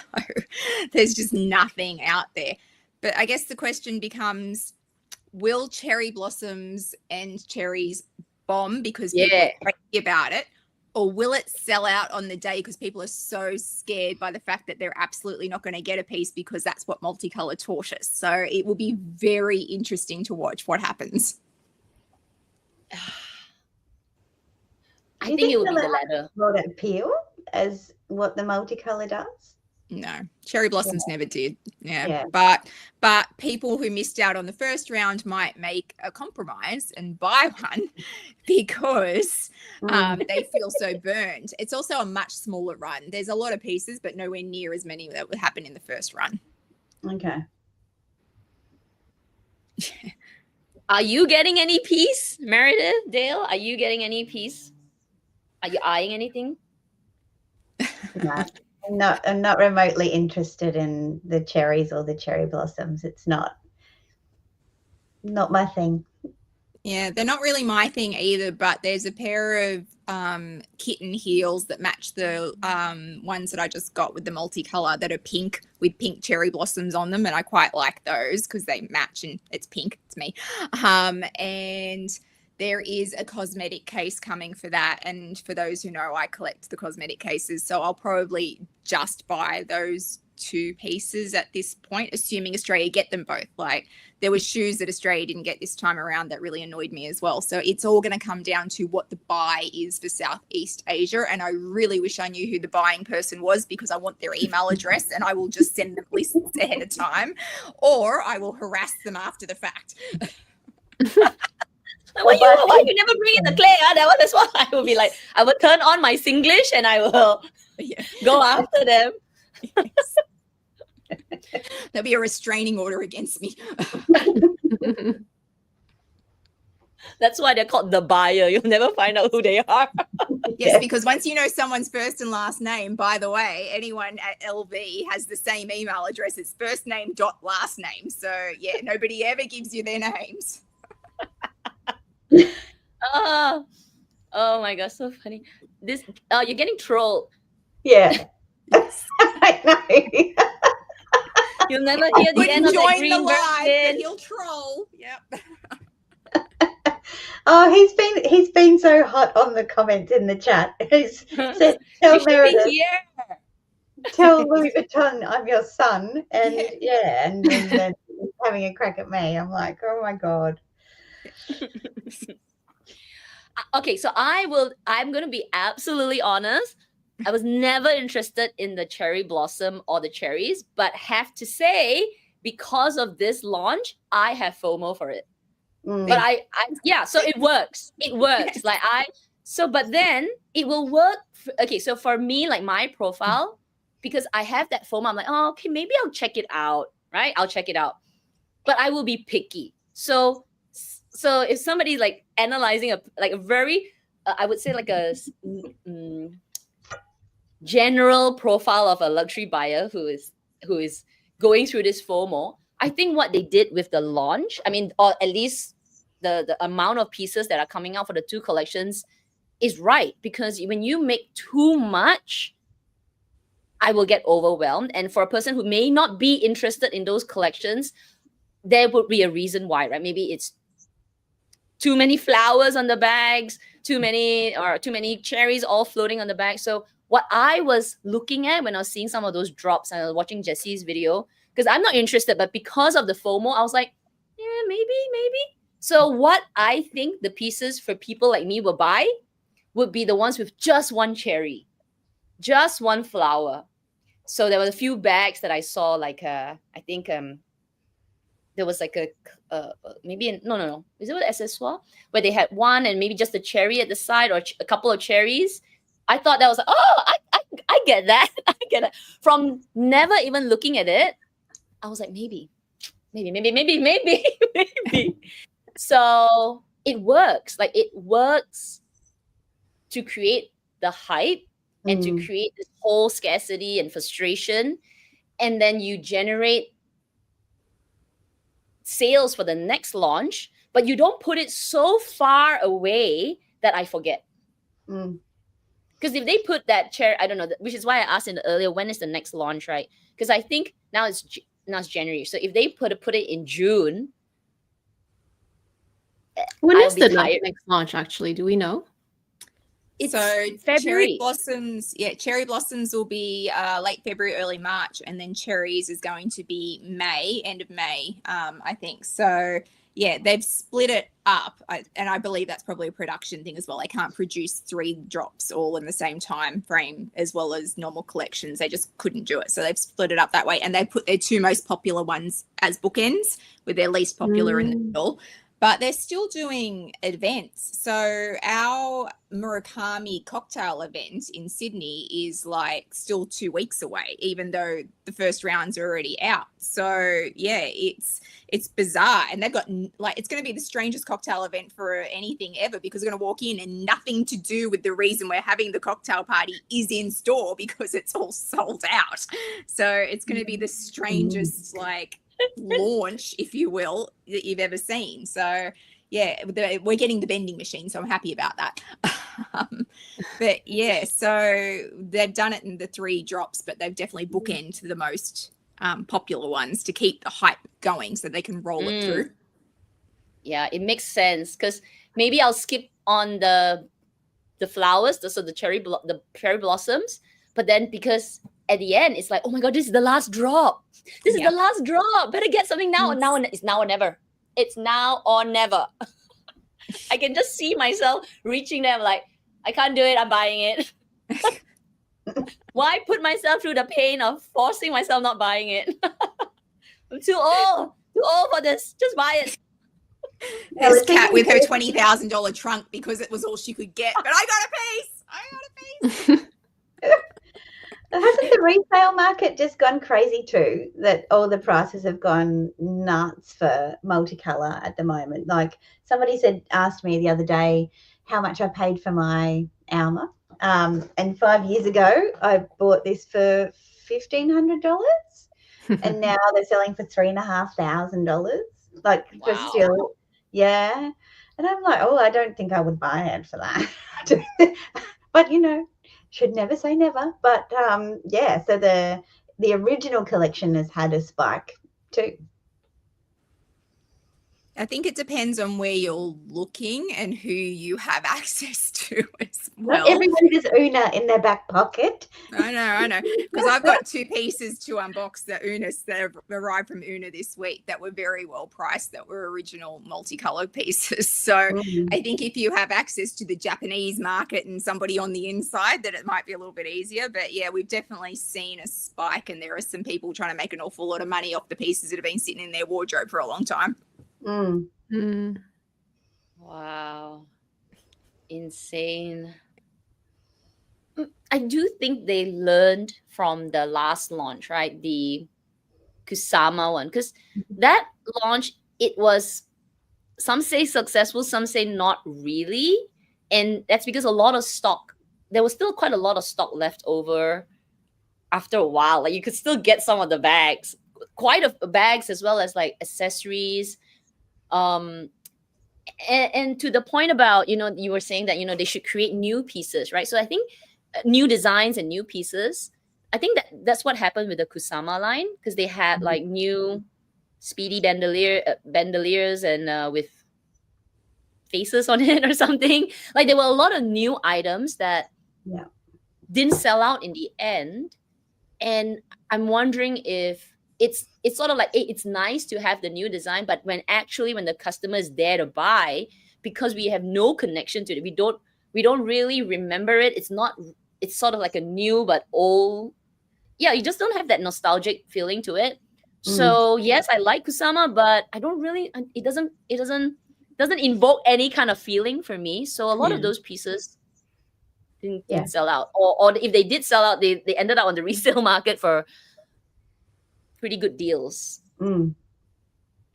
there's just nothing out there. But I guess the question becomes, will cherry blossoms and cherries bomb because people are crazy about it, or will it sell out on the day because people are so scared by the fact that they're absolutely not going to get a piece because that's what multicolor taught us? So it will be very interesting to watch what happens. I think it would be the latter. Will it appeal as what the multicolor does? No, cherry blossoms never did. Yeah. But people who missed out on the first round might make a compromise and buy one because they feel so burned. It's also a much smaller run. There's a lot of pieces, but nowhere near as many that would happen in the first run. Okay. Are you getting any piece, Meredith, Dayle? Are you getting any piece? Are you eyeing anything? No, I'm not remotely interested in the cherries or the cherry blossoms. It's not my thing. Yeah, they're not really my thing either, but there's a pair of kitten heels that match the ones that I just got with the multicolor that are pink with pink cherry blossoms on them, and I quite like those because they match and it's pink. It's me. And there is a cosmetic case coming for that, and for those who know, I collect the cosmetic cases, so I'll probably just buy those two pieces at this point, assuming Australia get them both. Like there were shoes that Australia didn't get this time around that really annoyed me as well. So it's all going to come down to what the buy is for Southeast Asia, and I really wish I knew who the buying person was because I want their email address and I will just send them lists ahead of time, or I will harass them after the fact. Why you never bring in the clay? That's why I will be like, I will turn on my Singlish and I will go after them. Yes. There'll be a restraining order against me. That's why they're called the buyer. You'll never find out who they are. Yes, because once you know someone's first and last name, by the way, anyone at LV has the same email address. It's first name dot last name. So yeah, nobody ever gives you their names. Oh my gosh, so funny. This you're getting trolled. Yeah. I know. You'll never hear the end of the green the live, version. but he'll troll. Yep. Oh, he's been so hot on the comments in the chat. He's said, "Tell Meredith, tell Louis Vuitton I'm your son," and and then having a crack at me. I'm like, oh my god. Okay, so I'm going to be absolutely honest. I was never interested in the cherry blossom or the cherries, but have to say, because of this launch, I have FOMO for it. But so it works. It works. But then it will work. Okay, so for me, like my profile, because I have that FOMO, I'm like, oh, okay, maybe I'll check it out, right? I'll check it out. But I will be picky. So if somebody like analyzing a very, I would say like a general profile of a luxury buyer who is going through this FOMO, I think what they did with the launch, I mean, or at least the amount of pieces that are coming out for the two collections is right, because when you make too much, I will get overwhelmed. And for a person who may not be interested in those collections, there would be a reason why, right? Maybe it's too many flowers on the bags, too many cherries all floating on the bag. So what I was looking at when I was seeing some of those drops and I was watching Jessie's video, because I'm not interested, but because of the FOMO, I was like, yeah, maybe. So what I think the pieces for people like me will buy would be the ones with just one cherry, just one flower. So there were a few bags that I saw, like I think there was like no, is it an accessoire where they had one and maybe just a cherry at the side or a couple of cherries. I thought that was like, oh, I get that. I get it. From never even looking at it, I was like, maybe. So it works. Like it works to create the hype and to create this whole scarcity and frustration. And then you generate sales for the next launch, but you don't put it so far away that I forget. Because if they put that chair, I don't know, which is why I asked in the earlier, when is the next launch, right? Because I think now it's January. So if they put it in June, when is the next launch? Actually, do we know? It's so February. Cherry blossoms will be late February, early March, and then cherries is going to be May, end of May, I think. So yeah, they've split it up, and I believe that's probably a production thing as well. They can't produce 3 drops all in the same time frame as well as normal collections. They just couldn't do it, so they've split it up that way, and they put their 2 most popular ones as bookends with their least popular in the middle. But they're still doing events. So our Murakami cocktail event in Sydney is like still 2 weeks away, even though the first rounds are already out. So yeah, it's bizarre. And they've got it's going to be the strangest cocktail event for anything ever, because we're going to walk in and nothing to do with the reason we're having the cocktail party is in store because it's all sold out. So it's going to be the strangest launch, if you will, that you've ever seen. So yeah, we're getting the vending machine, so I'm happy about that. But yeah, so they've done it in the 3 drops, but they've definitely bookended the most popular ones to keep the hype going so they can roll it through. Yeah, it makes sense, because maybe I'll skip on the flowers, the cherry blossoms, but then because at the end it's like, oh my god, this is the last drop. This is the last drop. Better get something now. Yes. It's now or never. It's now or never. I can just see myself reaching them like, I can't do it. I'm buying it. Why put myself through the pain of forcing myself not buying it? I'm too old for this. Just buy it. This cat with her $20,000 trunk because it was all she could get. But I got a piece. Hasn't the resale market just gone crazy too? That all the prices have gone nuts for multicolour at the moment. Like somebody asked me the other day how much I paid for my Alma. And 5 years ago, I bought this for $1,500, and now they're selling for $3,500. Like for still, yeah. And I'm like, oh, I don't think I would buy it for that. But should never say never. But yeah, so the original collection has had a spike too. I think it depends on where you're looking and who you have access to as well. Not everybody has Una in their back pocket. I know. Because I've got 2 pieces to unbox that have arrived from Una this week that were very well priced, that were original multicolored pieces. So I think if you have access to the Japanese market and somebody on the inside, that it might be a little bit easier. But yeah, we've definitely seen a spike, and there are some people trying to make an awful lot of money off the pieces that have been sitting in their wardrobe for a long time. Wow. Insane. I do think they learned from the last launch, right? The Kusama one. Because that launch, it was, some say successful, some say not really. And that's because a lot of stock, there was still quite a lot of stock left over after a while. Like you could still get some of the bags, quite a bags, as well as like accessories. And to the point about, you were saying that, they should create new pieces, right? So I think new designs and new pieces, I think that's what happened with the Kusama line, because they had like new Speedy bandoliers and with faces on it or something. Like there were a lot of new items that didn't sell out in the end. And I'm wondering if it's sort of like, it's nice to have the new design, but when the customer is there to buy, because we have no connection to it, we don't really remember it. It's sort of like a new but old. Yeah, you just don't have that nostalgic feeling to it. So yes, I like Kusama, but I don't really. It doesn't invoke any kind of feeling for me. So a lot of those pieces didn't sell out, or if they did sell out, they ended up on the resale market for pretty good deals.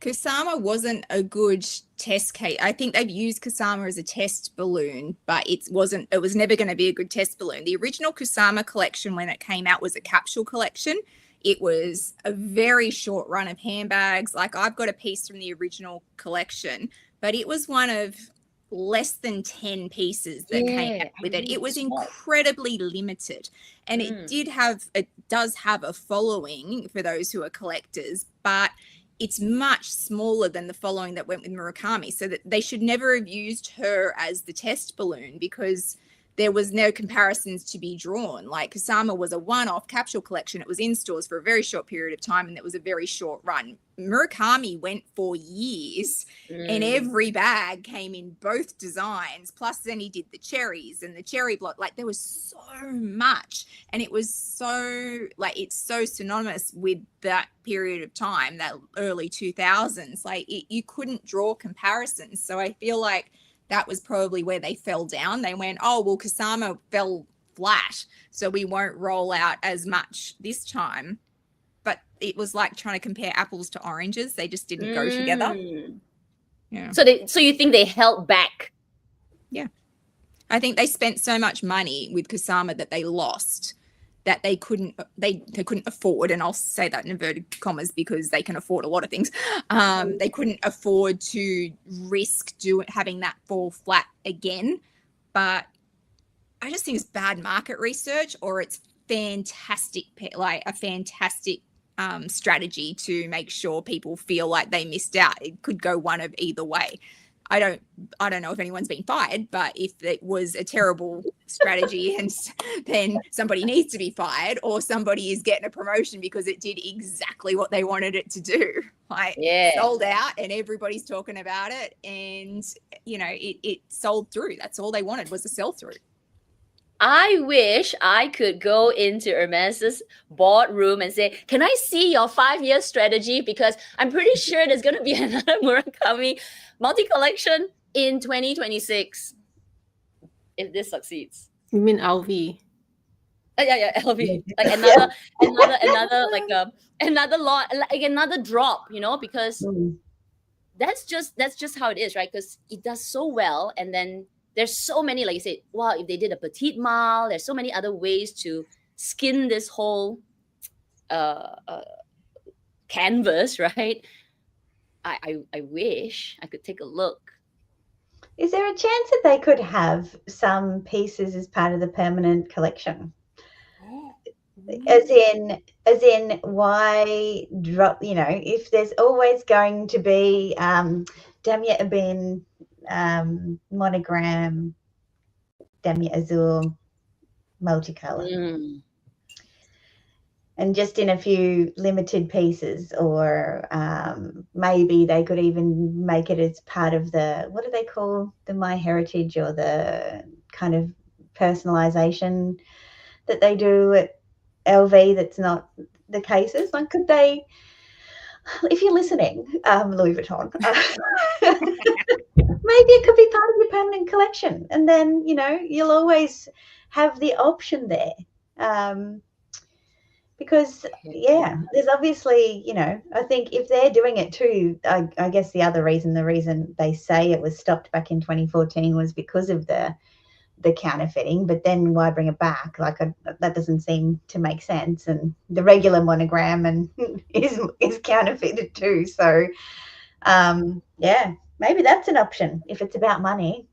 Kusama wasn't a good test case. I think they've used Kusama as a test balloon, but it was never going to be a good test balloon. The original Kusama collection, when it came out, was a capsule collection. It was a very short run of handbags. Like I've got a piece from the original collection, but it was one of less than 10 pieces that came out with it. It was incredibly limited, and it does have a following for those who are collectors, but it's much smaller than the following that went with Murakami. So that they should never have used her as the test balloon, because there was no comparisons to be drawn. Like Kusama was a one-off capsule collection. It was in stores for a very short period of time, and it was a very short run. Murakami went for years, and every bag came in both designs. Plus then he did the cherries and the cherry block. Like there was so much, and it was so, like, it's so synonymous with that period of time, that early 2000s. Like you couldn't draw comparisons. So I feel like that was probably where they fell down. They went, oh, well, Kusama fell flat, so we won't roll out as much this time. But it was like trying to compare apples to oranges. They just didn't go together. Yeah. So you think they held back? Yeah. I think they spent so much money with Kusama that they lost, that they couldn't afford, and I'll say that in inverted commas because they can afford a lot of things. They couldn't afford to risk having that fall flat again. But I just think it's bad market research, or it's fantastic, like a fantastic strategy to make sure people feel like they missed out. It could go one of either way. I don't know if anyone's been fired, but if it was a terrible strategy, and then somebody needs to be fired, or somebody is getting a promotion because it did exactly what they wanted it to do. Like sold out, and everybody's talking about it, and it sold through. That's all they wanted, was a sell through. I wish I could go into Hermes's boardroom and say, can I see your 5-year strategy? Because I'm pretty sure there's going to be another Murakami multi-collection in 2026 if this succeeds. You mean LV? Yeah, LV. Like another lot, like another drop, because that's just how it is, right? Because it does so well, and then there's so many, like you said, wow, if they did a petite mal, there's so many other ways to skin this whole canvas, right? I wish I could take a look. Is there a chance that they could have some pieces as part of the permanent collection? As in why drop, if there's always going to be Damier Ebene monogram, Damier Azur multicolor. And just in a few limited pieces, or maybe they could even make it as part of the, what do they call, the My Heritage, or the kind of personalization that they do at LV that's not the cases. Like, could they, if you're listening, Louis Vuitton, maybe it could be part of your permanent collection, and then, you know, you'll always have the option there. Because, yeah, there's obviously, you know, I think if they're doing it too, I guess the reason they say it was stopped back in 2014 was because of the counterfeiting. But then why bring it back? Like, that doesn't seem to make sense. And the regular monogram and is counterfeited too. So, yeah, maybe that's an option if it's about money.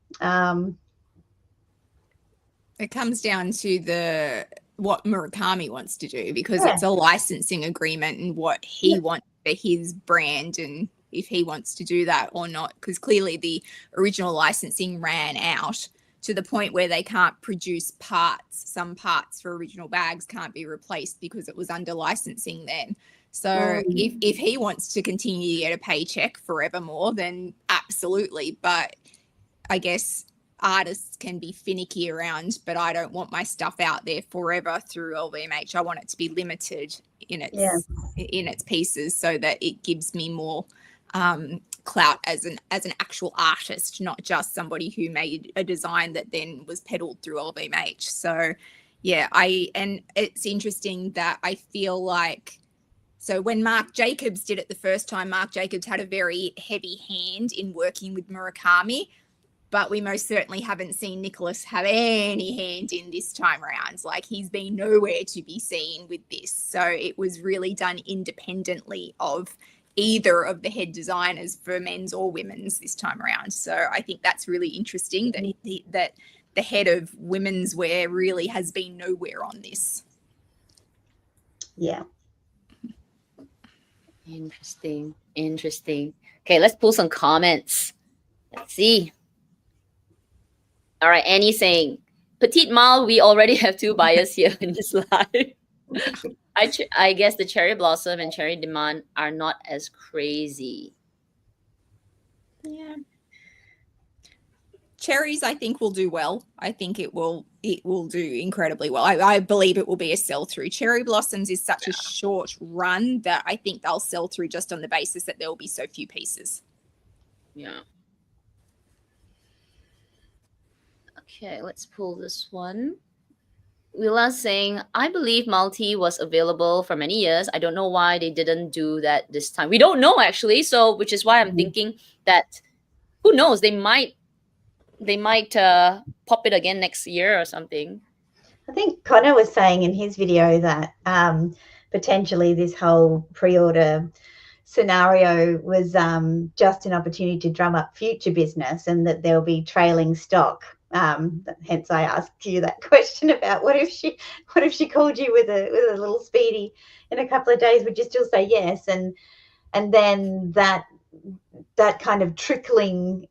It comes down to what Murakami wants to do, because it's a licensing agreement and what he wants for his brand, and if he wants to do that or not, because clearly the original licensing ran out to the point where they can't produce some parts for original bags can't be replaced because it was under licensing then. So if he wants to continue to get a paycheck forevermore, then absolutely. But I guess artists can be finicky around, but I don't want my stuff out there forever through LVMH. I want it to be limited in its pieces, so that it gives me more clout as an actual artist, not just somebody who made a design that then was peddled through LVMH. So yeah, and it's interesting that I feel like, so when Marc Jacobs did it the first time, Marc Jacobs had a very heavy hand in working with Murakami, but we most certainly haven't seen Nicholas have any hand in this time around. Like, he's been nowhere to be seen with this. So it was really done independently of either of the head designers for men's or women's this time around. So I think that's really interesting that the head of women's wear really has been nowhere on this. Yeah. Interesting. Okay, let's pull some comments. Let's see. All right, Annie saying, Petite Mal, we already have two buyers here in this live. I guess the cherry blossom and cherry demand are not as crazy. Yeah. Cherries, I think, will do well. I think it will do incredibly well. I believe it will be a sell-through. Cherry blossoms is such a short run that I think they'll sell through just on the basis that there will be so few pieces. Yeah. Okay, let's pull this one. Willa saying, I believe multi was available for many years. I don't know why they didn't do that this time. We don't know, actually. So, which is why I'm thinking that, who knows, they might pop it again next year or something. I think Connor was saying in his video that potentially this whole pre-order scenario was just an opportunity to drum up future business, and that there'll be trailing stock. Hence I asked you that question about what if she called you with a little Speedy in a couple of days, would you still say yes? And then that kind of trickling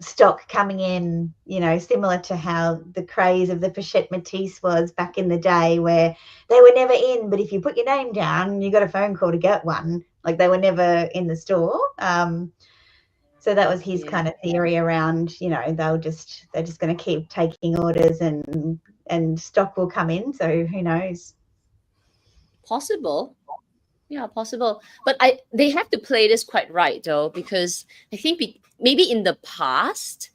stock coming in, you know, similar to how the craze of the Pochette Matisse was back in the day, where they were never in, but if you put your name down, you got a phone call to get one. Like, they were never in the store. So that was his kind of theory around, you know, they're just going to keep taking orders and stock will come in. So who knows? Possible. Yeah, possible. But they have to play this quite right, though, because I think maybe in the past,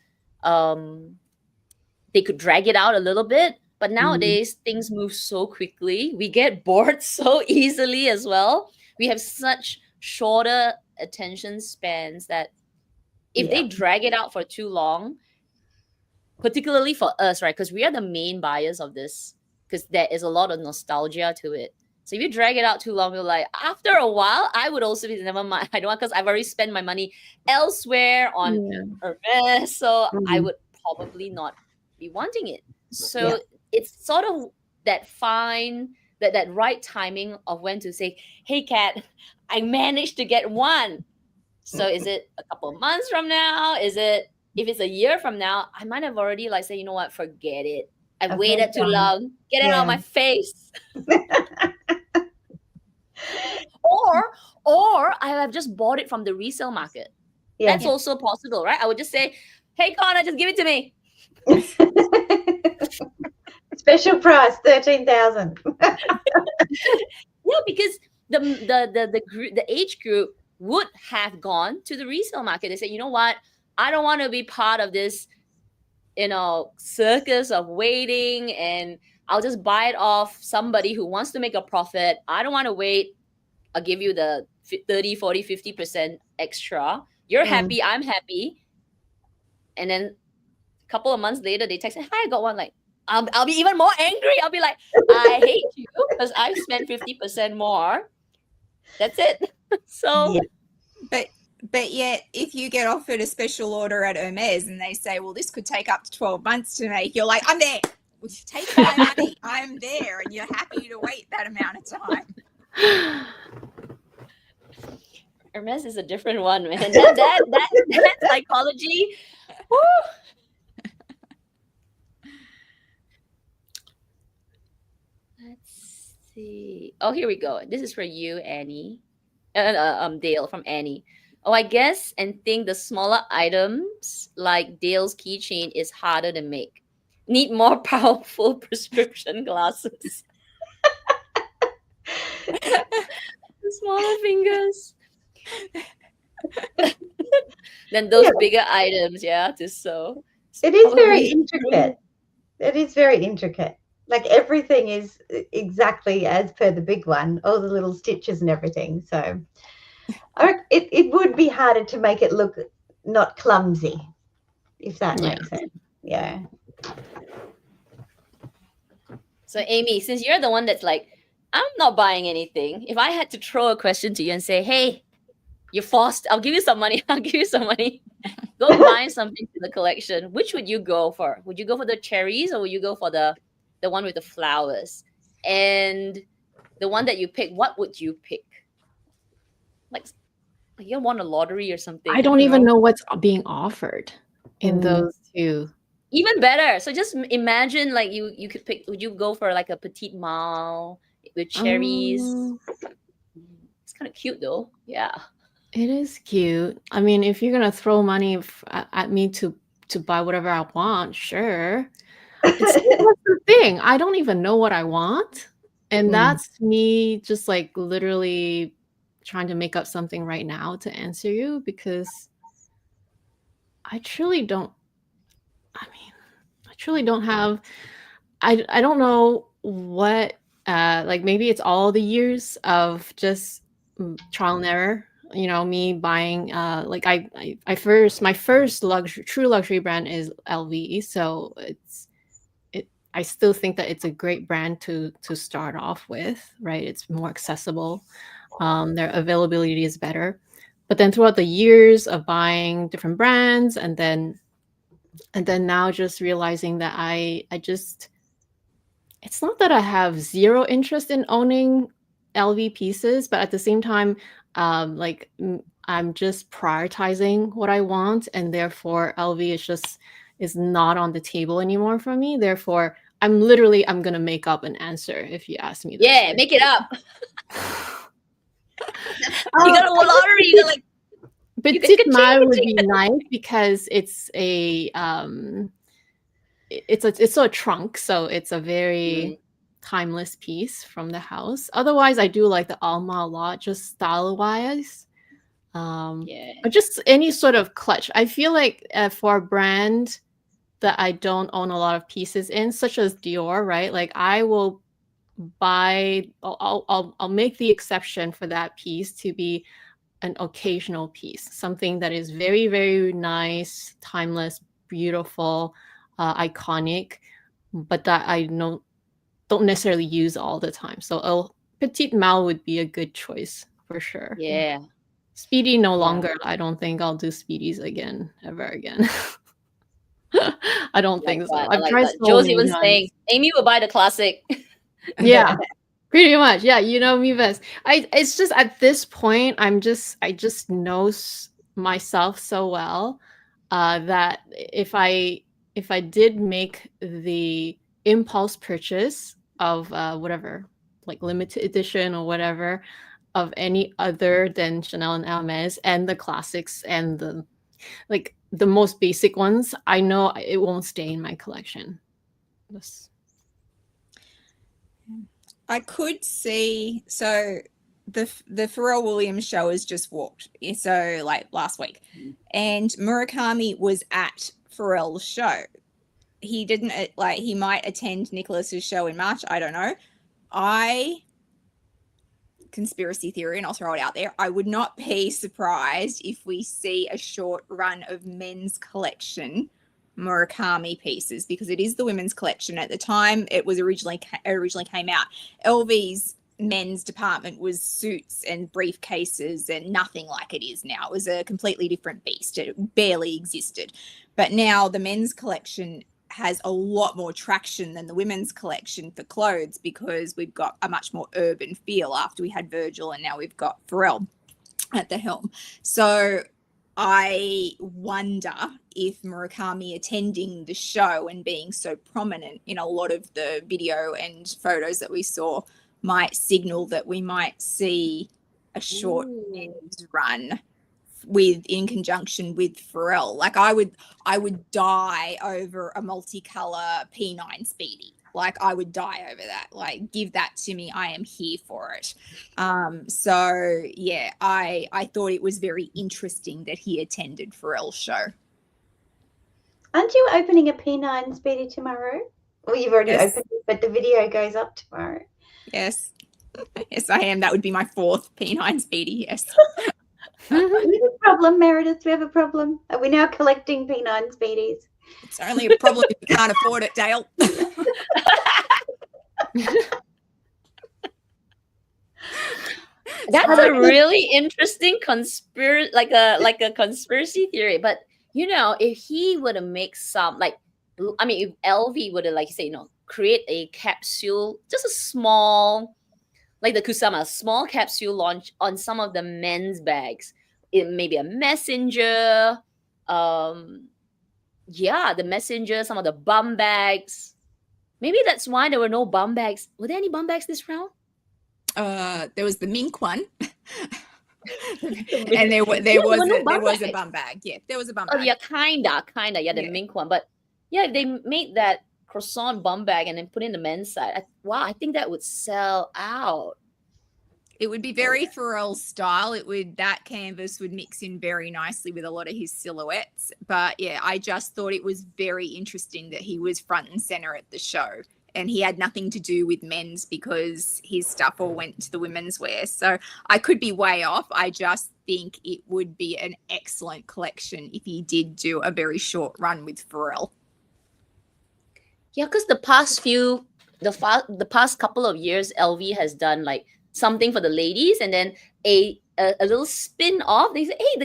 they could drag it out a little bit. But nowadays, things move so quickly. We get bored so easily as well. We have such shorter attention spans that if they drag it out for too long, particularly for us, right? Because we are the main buyers of this, because there is a lot of nostalgia to it. So if you drag it out too long, you're like, after a while, I would also be, never mind. I don't want, because I've already spent my money elsewhere on Hermes. So I would probably not be wanting it. So it's sort of that right timing of when to say, hey, Kat, I managed to get one. So is it a couple of months from now? Is it, if it's a year from now, I might have already like say, you know what, forget it. I waited too long. Get it out of my face. or I have just bought it from the resale market. Yeah. That's also possible, right? I would just say, hey Connor, just give it to me. Special price, 13,000. Yeah, because the age group would have gone to the resale market. They say, you know what, I don't want to be part of this, circus of waiting, and I'll just buy it off somebody who wants to make a profit. I don't want to wait. I'll give you the 30, 40, 50% extra. You're happy, I'm happy. And then a couple of months later, they text me, hi, I got one. Like, I'll be even more angry. I'll be like, I hate you because I've spent 50% more. That's it. So, but yet, if you get offered a special order at Hermes and they say, well, this could take up to 12 months to make, you're like, I'm there. Take my money. I'm there. And you're happy to wait that amount of time. Hermes is a different one, man. That psychology. Woo. Let's see. Oh, here we go. This is for you, Annie. Dayle, from Annie. Oh, I guess and think the smaller items like Dale's keychain is harder to make. Need more powerful prescription glasses. The smaller fingers. Then those bigger items, to sew. It is very intricate. It is very intricate. Like everything is exactly as per the big one, all the little stitches and everything. So it would be harder to make it look not clumsy, if that makes sense. Yeah. So Amy, since you're the one that's like, I'm not buying anything. If I had to throw a question to you and say, hey, you're forced, I'll give you some money. Go buy something for the collection. Which would you go for? Would you go for the cherries or would you go for the one with the flowers? And the one that you pick, what would you pick? Like you won a lottery or something. I don't even know what's being offered in those two. Even better. So just imagine like you could pick, would you go for like a petite mal with cherries? It's kind of cute though. Yeah. It is cute. I mean, if you're going to throw money at me to buy whatever I want, sure. That's the thing. I don't even know what I want. And that's me just like literally trying to make up something right now to answer you because I truly don't have, I don't know what, like maybe it's all the years of just trial and error. Me buying, like my first true luxury brand is LV. So I still think that it's a great brand to start off with, right? It's more accessible. Their availability is better. But then throughout the years of buying different brands and then now just realizing that I just, it's not that I have zero interest in owning LV pieces, but at the same time, like I'm just prioritizing what I want, and therefore LV is not on the table anymore for me. Therefore, I'm gonna make up an answer if you ask me. Yeah, make it up. You got a lottery. You're like, petite mal would be nice because it's a it's a trunk, so it's a very timeless piece from the house. Otherwise, I do like the Alma a lot, just style wise. Or just any sort of clutch. I feel like for a brand that I don't own a lot of pieces in, such as Dior, right? Like I will buy, I'll make the exception for that piece to be an occasional piece, something that is very, very nice, timeless, beautiful, iconic, but that I don't necessarily use all the time. So a petite mal would be a good choice for sure. Yeah. Speedy no longer. I don't think I'll do Speedies ever again. I don't think so. I've tried so Joe's many even times. saying Amy will buy the classic. Yeah. Pretty much. Yeah, you know me best. It's just at this point I just know myself so well that if I did make the impulse purchase of whatever, like limited edition or whatever, of any other than Chanel and Hermes and the classics and the most basic ones, I know it won't stay in my collection. I could see, so the Pharrell Williams show has just walked, so like last week, and Murakami was at Pharrell's show. He didn't, like, he might attend Nicholas's show in March, I don't know. Conspiracy theory, and I'll throw it out there, I would not be surprised if we see a short run of men's collection Murakami pieces, because it is the women's collection. At the time it was originally came out, LV's men's department was suits and briefcases and nothing like it is now. It was a completely different beast. It barely existed. But now the men's collection has a lot more traction than the women's collection for clothes, because we've got a much more urban feel after we had Virgil and now we've got Pharrell at the helm. So I wonder if Murakami attending the show and being so prominent in a lot of the video and photos that we saw might signal that we might see a short men's run in conjunction with Pharrell. Like I would die over a multicolor P9 Speedy. Like I would die over that. Like, give that to me. I am here for it. So yeah, I thought it was very interesting that he attended Pharrell's show. Aren't you opening a P9 Speedy tomorrow? Well, you've already opened it, but the video goes up tomorrow. Yes. Yes, I am. That would be my 4th P9 Speedy, yes. We have a problem, Meredith. We have a problem. Are we now collecting P9 Speedies? It's only a problem if you can't afford it, Dayle. That's a really interesting conspiracy theory. But you know, if he were to make some, like, I mean, if LV were to, like, say, you know, create a capsule, just a small, like the Kusama, small capsule launch on some of the men's bags, it may be a messenger, the messenger, some of the bum bags. Maybe that's why there were no bum bags. Were there any bum bags this round? There was the mink one. And there was a bum bag. Yeah, there was a bum bag. Oh yeah, kinda. Yeah, the mink one. But yeah, if they made that croissant bum bag and then put in the men's side, I think that would sell out. It would be very Pharrell style. That canvas would mix in very nicely with a lot of his silhouettes. But yeah, I just thought it was very interesting that he was front and center at the show, and he had nothing to do with men's because his stuff all went to the women's wear. So I could be way off. I just think it would be an excellent collection if he did do a very short run with Pharrell. Yeah, because the past couple of years, LV has done like something for the ladies, and then a little spin off. They say, hey,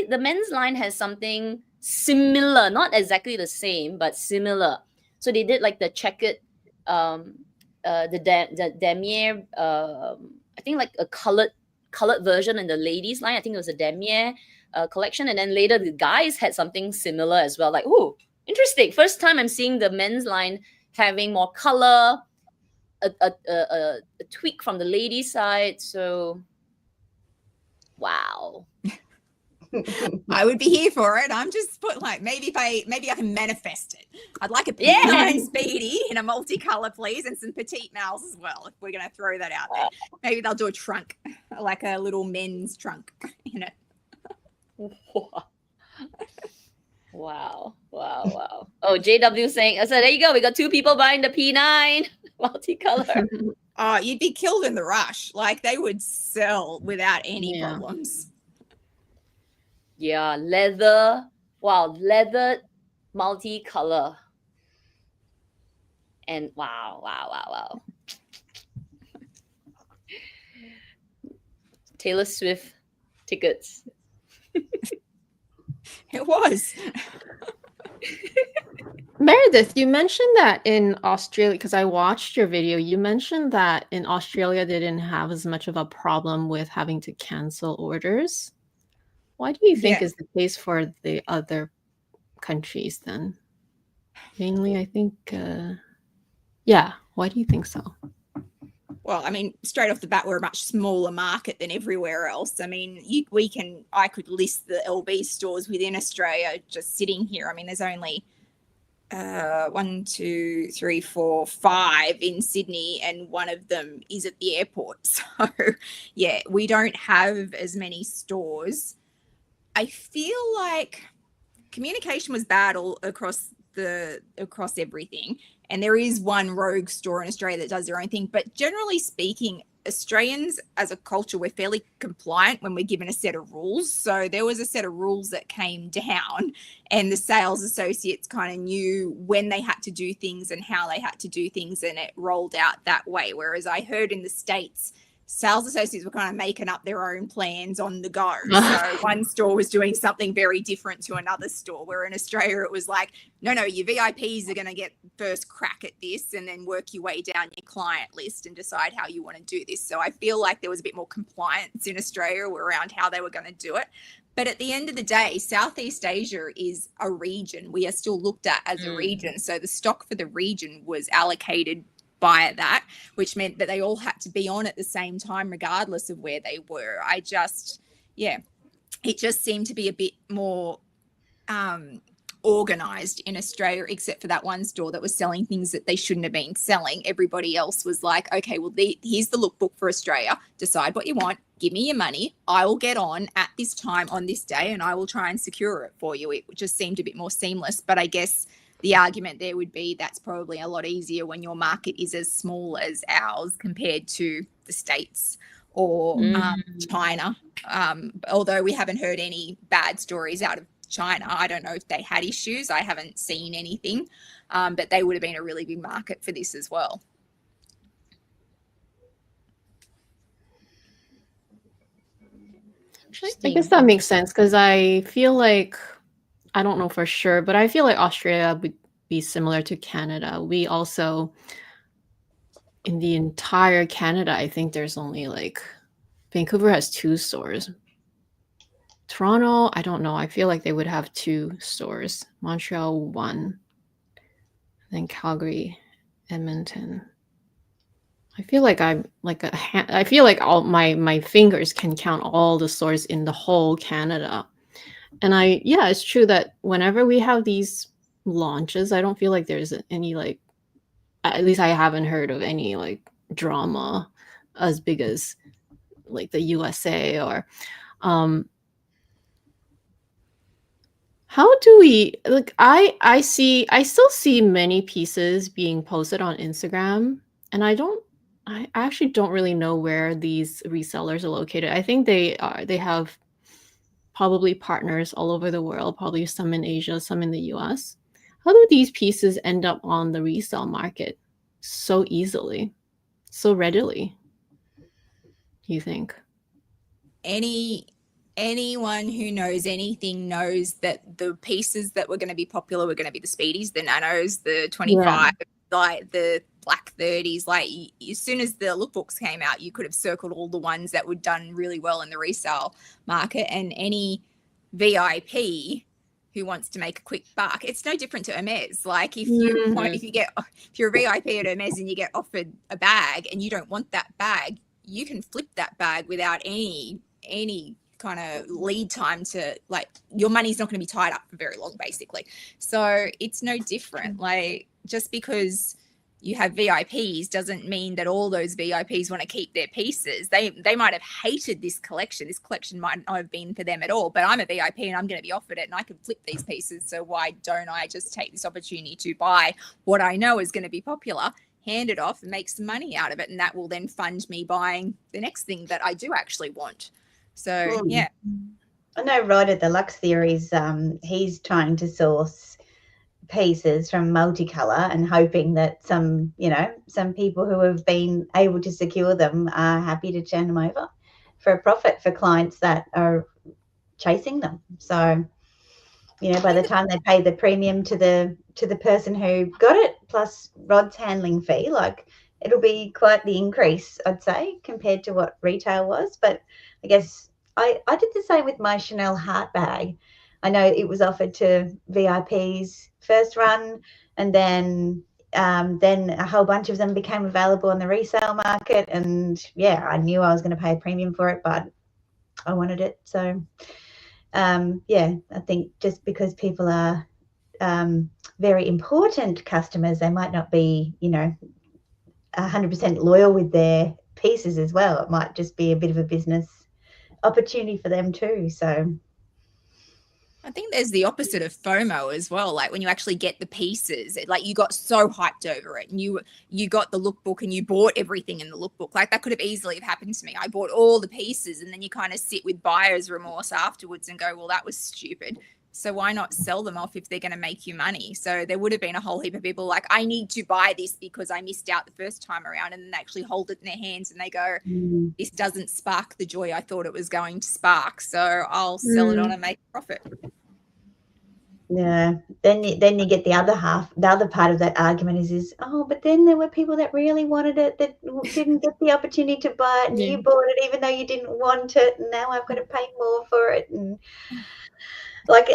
the men's line has something similar, not exactly the same, but similar. So they did like the checkered, the damier, I think like a colored version in the ladies line. I think it was a damier collection, and then later the guys had something similar as well. Like, oh, interesting. First time I'm seeing the men's line having more color, a tweak from the ladies' side. So, wow. I would be here for it. I'm just put like maybe I can manifest it. I'd like a P9 Speedy in a multicolor, please, and some petite males as well. If we're gonna throw that out there, maybe they'll do a trunk, like a little men's trunk in it. Wow. Oh, JW saying, so there you go. We got 2 people buying the P9 multicolor. Oh, you'd be killed in the rush. Like they would sell without any problems. Yeah, leather. Wow, leather multicolor. And wow. Taylor Swift tickets. It was. Meredith, you mentioned that in Australia, because I watched your video, you mentioned that in Australia they didn't have as much of a problem with having to cancel orders. Why do you think is the case for the other countries then? Mainly, I think, why do you think so? Well, I mean, straight off the bat, we're a much smaller market than everywhere else. I mean, I could list the LB stores within Australia just sitting here. I mean, there's only 1, 2, 3, 4, 5 in Sydney, and one of them is at the airport. So yeah, we don't have as many stores. I feel like communication was bad all across everything, and there is one rogue store in Australia that does their own thing, but generally speaking, Australians as a culture, we're fairly compliant when we're given a set of rules. So there was a set of rules that came down, and the sales associates kind of knew when they had to do things and how they had to do things, and it rolled out that way. Whereas I heard in the States, sales associates were kind of making up their own plans on the go. So one store was doing something very different to another store, where in Australia it was like, no, your VIPs are going to get first crack at this, and then work your way down your client list and decide how you want to do this. So I feel like there was a bit more compliance in Australia around how they were going to do it. But at the end of the day, Southeast Asia is a region. We are still looked at as a region. So the stock for the region was allocated by that, which meant that they all had to be on at the same time, regardless of where they were. It just seemed to be a bit more organized in Australia, except for that one store that was selling things that they shouldn't have been selling. Everybody else was like, okay, well, here's the lookbook for Australia. Decide what you want. Give me your money. I will get on at this time on this day, and I will try and secure it for you. It just seemed a bit more seamless. But I guess the argument there would be that's probably a lot easier when your market is as small as ours compared to the States or China. Although we haven't heard any bad stories out of China. I don't know if they had issues. I haven't seen anything, but they would have been a really big market for this as well. I guess that makes sense, because I feel like, I don't know for sure, but I feel like Australia would be similar to Canada. We also, in the entire Canada, I think there's only like, Vancouver has 2 stores. Toronto, I don't know. I feel like they would have 2 stores. Montreal, 1. Then Calgary, Edmonton. I feel like I'm like I feel like all my fingers can count all the stores in the whole Canada. And it's true that whenever we have these launches, I don't feel like there's any, like, at least I haven't heard of any like drama as big as like the USA or how do we, like, I still see many pieces being posted on Instagram, and I actually don't really know where these resellers are located. I think they have probably partners all over the world, probably some in Asia, some in the US. How do these pieces end up on the resale market so easily, so readily, do you think? Anyone who knows anything knows that the pieces that were going to be popular were going to be the Speedies, the Nanos, the 25, like the Black 30s. Like, as soon as the lookbooks came out, you could have circled all the ones that were done really well in the resale market. And any VIP who wants to make a quick buck, it's no different to Hermes. Like, if you're a VIP at Hermes and you get offered a bag and you don't want that bag, you can flip that bag without any kind of lead time to, like, your money's not going to be tied up for very long, basically. So it's no different. Like, just because you have VIPs doesn't mean that all those VIPs want to keep their pieces. They might have hated this collection. This collection might not have been for them at all, but I'm a VIP and I'm going to be offered it and I can flip these pieces. So why don't I just take this opportunity to buy what I know is going to be popular, hand it off and make some money out of it, and that will then fund me buying the next thing that I do actually want. So yeah. I know Rod at the Lux Theories, he's trying to source pieces from multicolor and hoping that some people who have been able to secure them are happy to turn them over for a profit for clients that are chasing them. So, by the time they pay the premium to the person who got it, plus Rod's handling fee, like, it'll be quite the increase, I'd say, compared to what retail was. But I guess I did the same with my Chanel heart bag. I know it was offered to VIPs first run, and then a whole bunch of them became available on the resale market. And yeah, I knew I was going to pay a premium for it, but I wanted it. So yeah, I think just because people are very important customers, they might not be, 100% loyal with their pieces as well. It might just be a bit of a business opportunity for them too. So I think there's the opposite of FOMO as well. Like when you actually get the pieces, like you got so hyped over it, and you got the lookbook and you bought everything in the lookbook. Like that could have easily have happened to me. I bought all the pieces, and then you kind of sit with buyer's remorse afterwards and go, well, that was stupid. So why not sell them off if they're going to make you money? So there would have been a whole heap of people like, I need to buy this because I missed out the first time around, and then they actually hold it in their hands and they go, this doesn't spark the joy I thought it was going to spark. So I'll sell it on and make a profit. Yeah, then you get the other half. The other part of that argument is oh, but then there were people that really wanted it that didn't get the opportunity to buy it, and you bought it even though you didn't want it, and now I've got to pay more for it. And like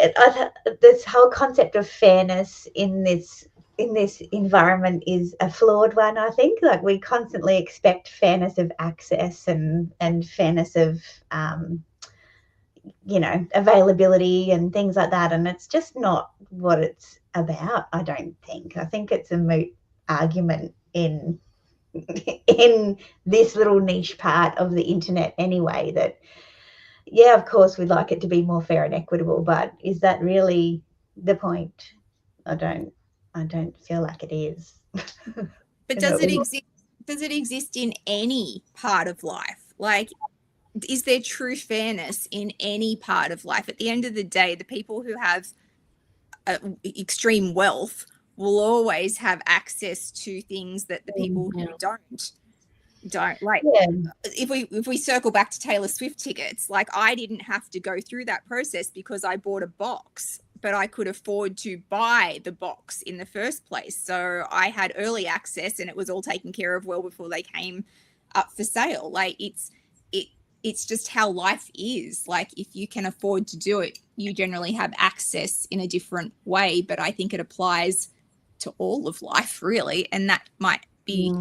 this whole concept of fairness in this environment is a flawed one. I think like we constantly expect fairness of access and fairness of availability and things like that, and it's just not what it's about. I don't think. I think it's a moot argument in this little niche part of the internet anyway, that yeah, of course we'd like it to be more fair and equitable, but is that really the point? I don't feel like it is. But does it exist in any part of life? Like, is there true fairness in any part of life? At the end of the day, the people who have extreme wealth will always have access to things that the people who don't. Like, if we circle back to Taylor Swift tickets, like I didn't have to go through that process because I bought a box, but I could afford to buy the box in the first place. So I had early access, and it was all taken care of well before they came up for sale. Like it's just how life is. Like if you can afford to do it, you generally have access in a different way. But I think it applies to all of life, really. And that might be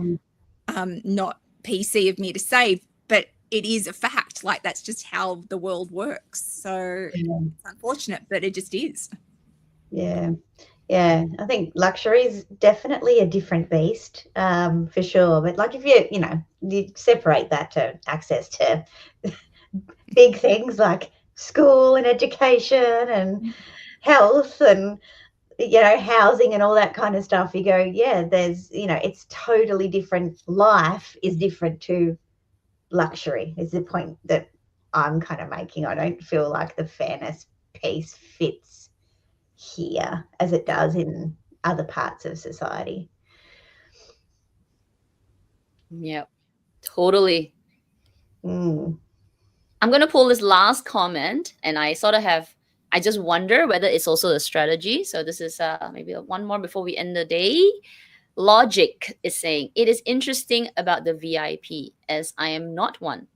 not PC of me to say, but it is a fact. Like that's just how the world works. So it's unfortunate, but it just is. Yeah. I think luxury is definitely a different beast, for sure. But like if you separate that to access to big things like school and education and health and housing and all that kind of stuff, you go, yeah, there's it's totally different. Life is different to luxury is the point that I'm kind of making. I don't feel like the fairness piece fits here as it does in other parts of society. Yep, totally. I'm going to pull this last comment, and I just wonder whether it's also a strategy. So this is maybe one more before we end the day. Logic is saying, it is interesting about the VIP, as I am not one.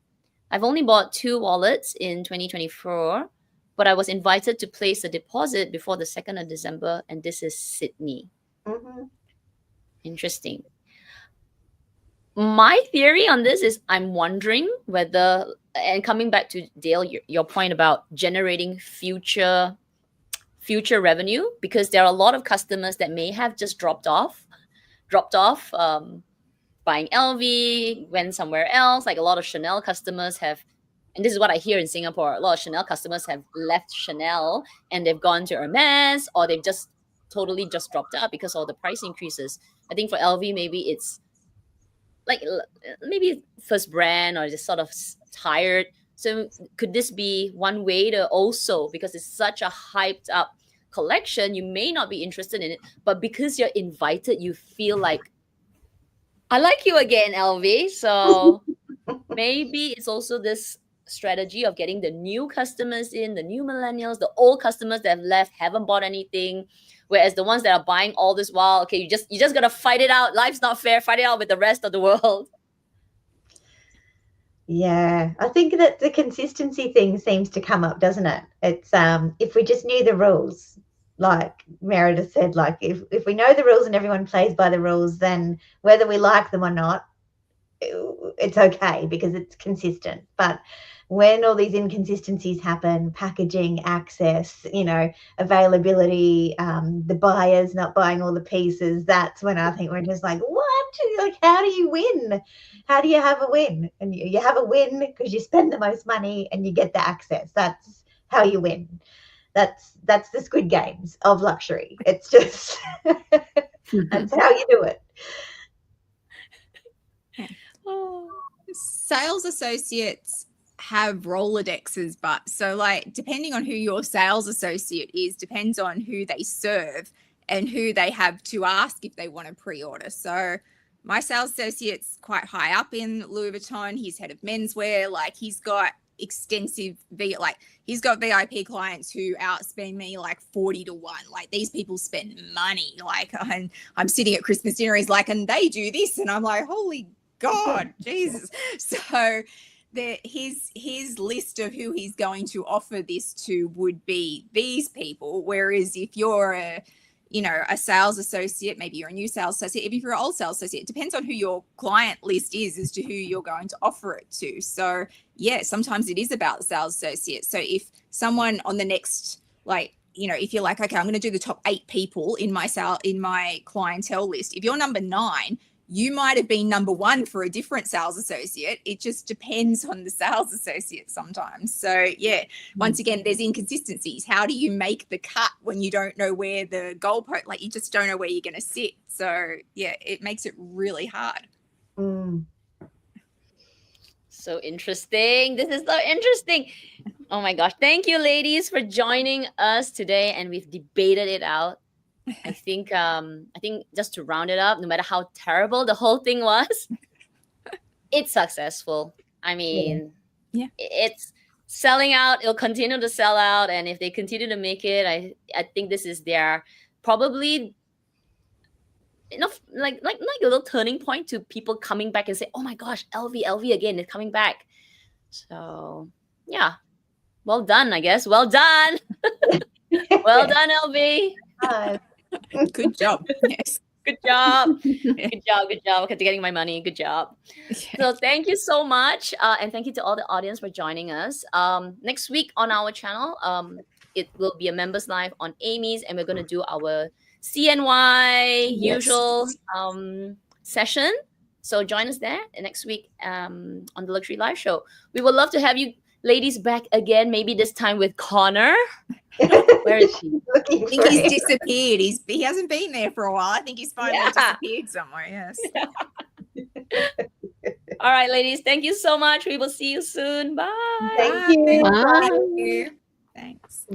I've only bought 2 wallets in 2024, but I was invited to place a deposit before the 2nd of December, and this is Sydney. Interesting. My theory on this is I'm wondering whether, and coming back to Dayle, your point about generating future revenue, because there are a lot of customers that may have just dropped off, buying LV, went somewhere else. Like a lot of Chanel customers have, and this is what I hear in Singapore, a lot of Chanel customers have left Chanel and they've gone to Hermes, or they've just totally just dropped out because of the price increases. I think for LV, maybe it's like maybe first brand or just sort of tired. So could this be one way to also, because it's such a hyped up collection, you may not be interested in it, but because you're invited, you feel like, I like you again, LV. So maybe it's also this strategy of getting the new customers in, the new millennials, the old customers that have left, haven't bought anything. Whereas the ones that are buying all this while, okay, you just gotta fight it out. Life's not fair. Fight it out with the rest of the world. Yeah, I think that the consistency thing seems to come up, doesn't it? It's if we just knew the rules, like Meredith said, like if we know the rules and everyone plays by the rules, then whether we like them or not, it's okay because it's consistent. But when all these inconsistencies happen, packaging, access, availability, the buyers not buying all the pieces, that's when I think we're just like, what? Like, how do you win? How do you have a win? And you have a win because you spend the most money and you get the access. That's how you win. That's the Squid Games of luxury. It's just that's how you do it. Sales associates have Rolodexes, but so like depending on who your sales associate is, depends on who they serve and who they have to ask if they want to pre-order. So my sales associate's quite high up in Louis Vuitton. He's head of menswear. Like he's got extensive he's got VIP clients who outspend me like 40 to 1. Like these people spend money. Like I'm sitting at Christmas dinner, he's like, and they do this, and I'm like, holy God, Jesus. So his list of who he's going to offer this to would be these people. Whereas if you're a sales associate, maybe you're a new sales associate, if you're an old sales associate, it depends on who your client list is as to who you're going to offer it to. So yeah, sometimes it is about the sales associate. So if someone on the next, if you're like, okay, I'm going to do the top 8 people in my clientele list, if you're number 9, you might have been number 1 for a different sales associate. It just depends on the sales associate sometimes. So yeah, once again, there's inconsistencies. How do you make the cut when you don't know where the goalpost, you just don't know where you're going to sit? So yeah, it makes it really hard. So interesting. This is so interesting. Oh my gosh. Thank you, ladies, for joining us today. And we've debated it out. I think just to round it up, no matter how terrible the whole thing was, it's successful. I mean, yeah. It's selling out. It'll continue to sell out, and if they continue to make it, I think this is their probably like a little turning point to people coming back and say, oh my gosh, LV again, it's coming back. So yeah, well done, I guess. Well done. Well done, LV. Good job. Yes. Good job. Good job. Getting my money. Good job. So thank you so much. And thank you to all the audience for joining us. Next week on our channel, it will be a members live on Amy's, and we're going to do our CNY usual session. So join us there next week on the Luxury Live Show. We would love to have you ladies back again, maybe this time with Connor. Where is he? I think he's disappeared. He hasn't been there for a while. I think he's finally disappeared somewhere. Yes. All right, ladies. Thank you so much. We will see you soon. Bye. Thank you. Bye. Thank you. Thanks.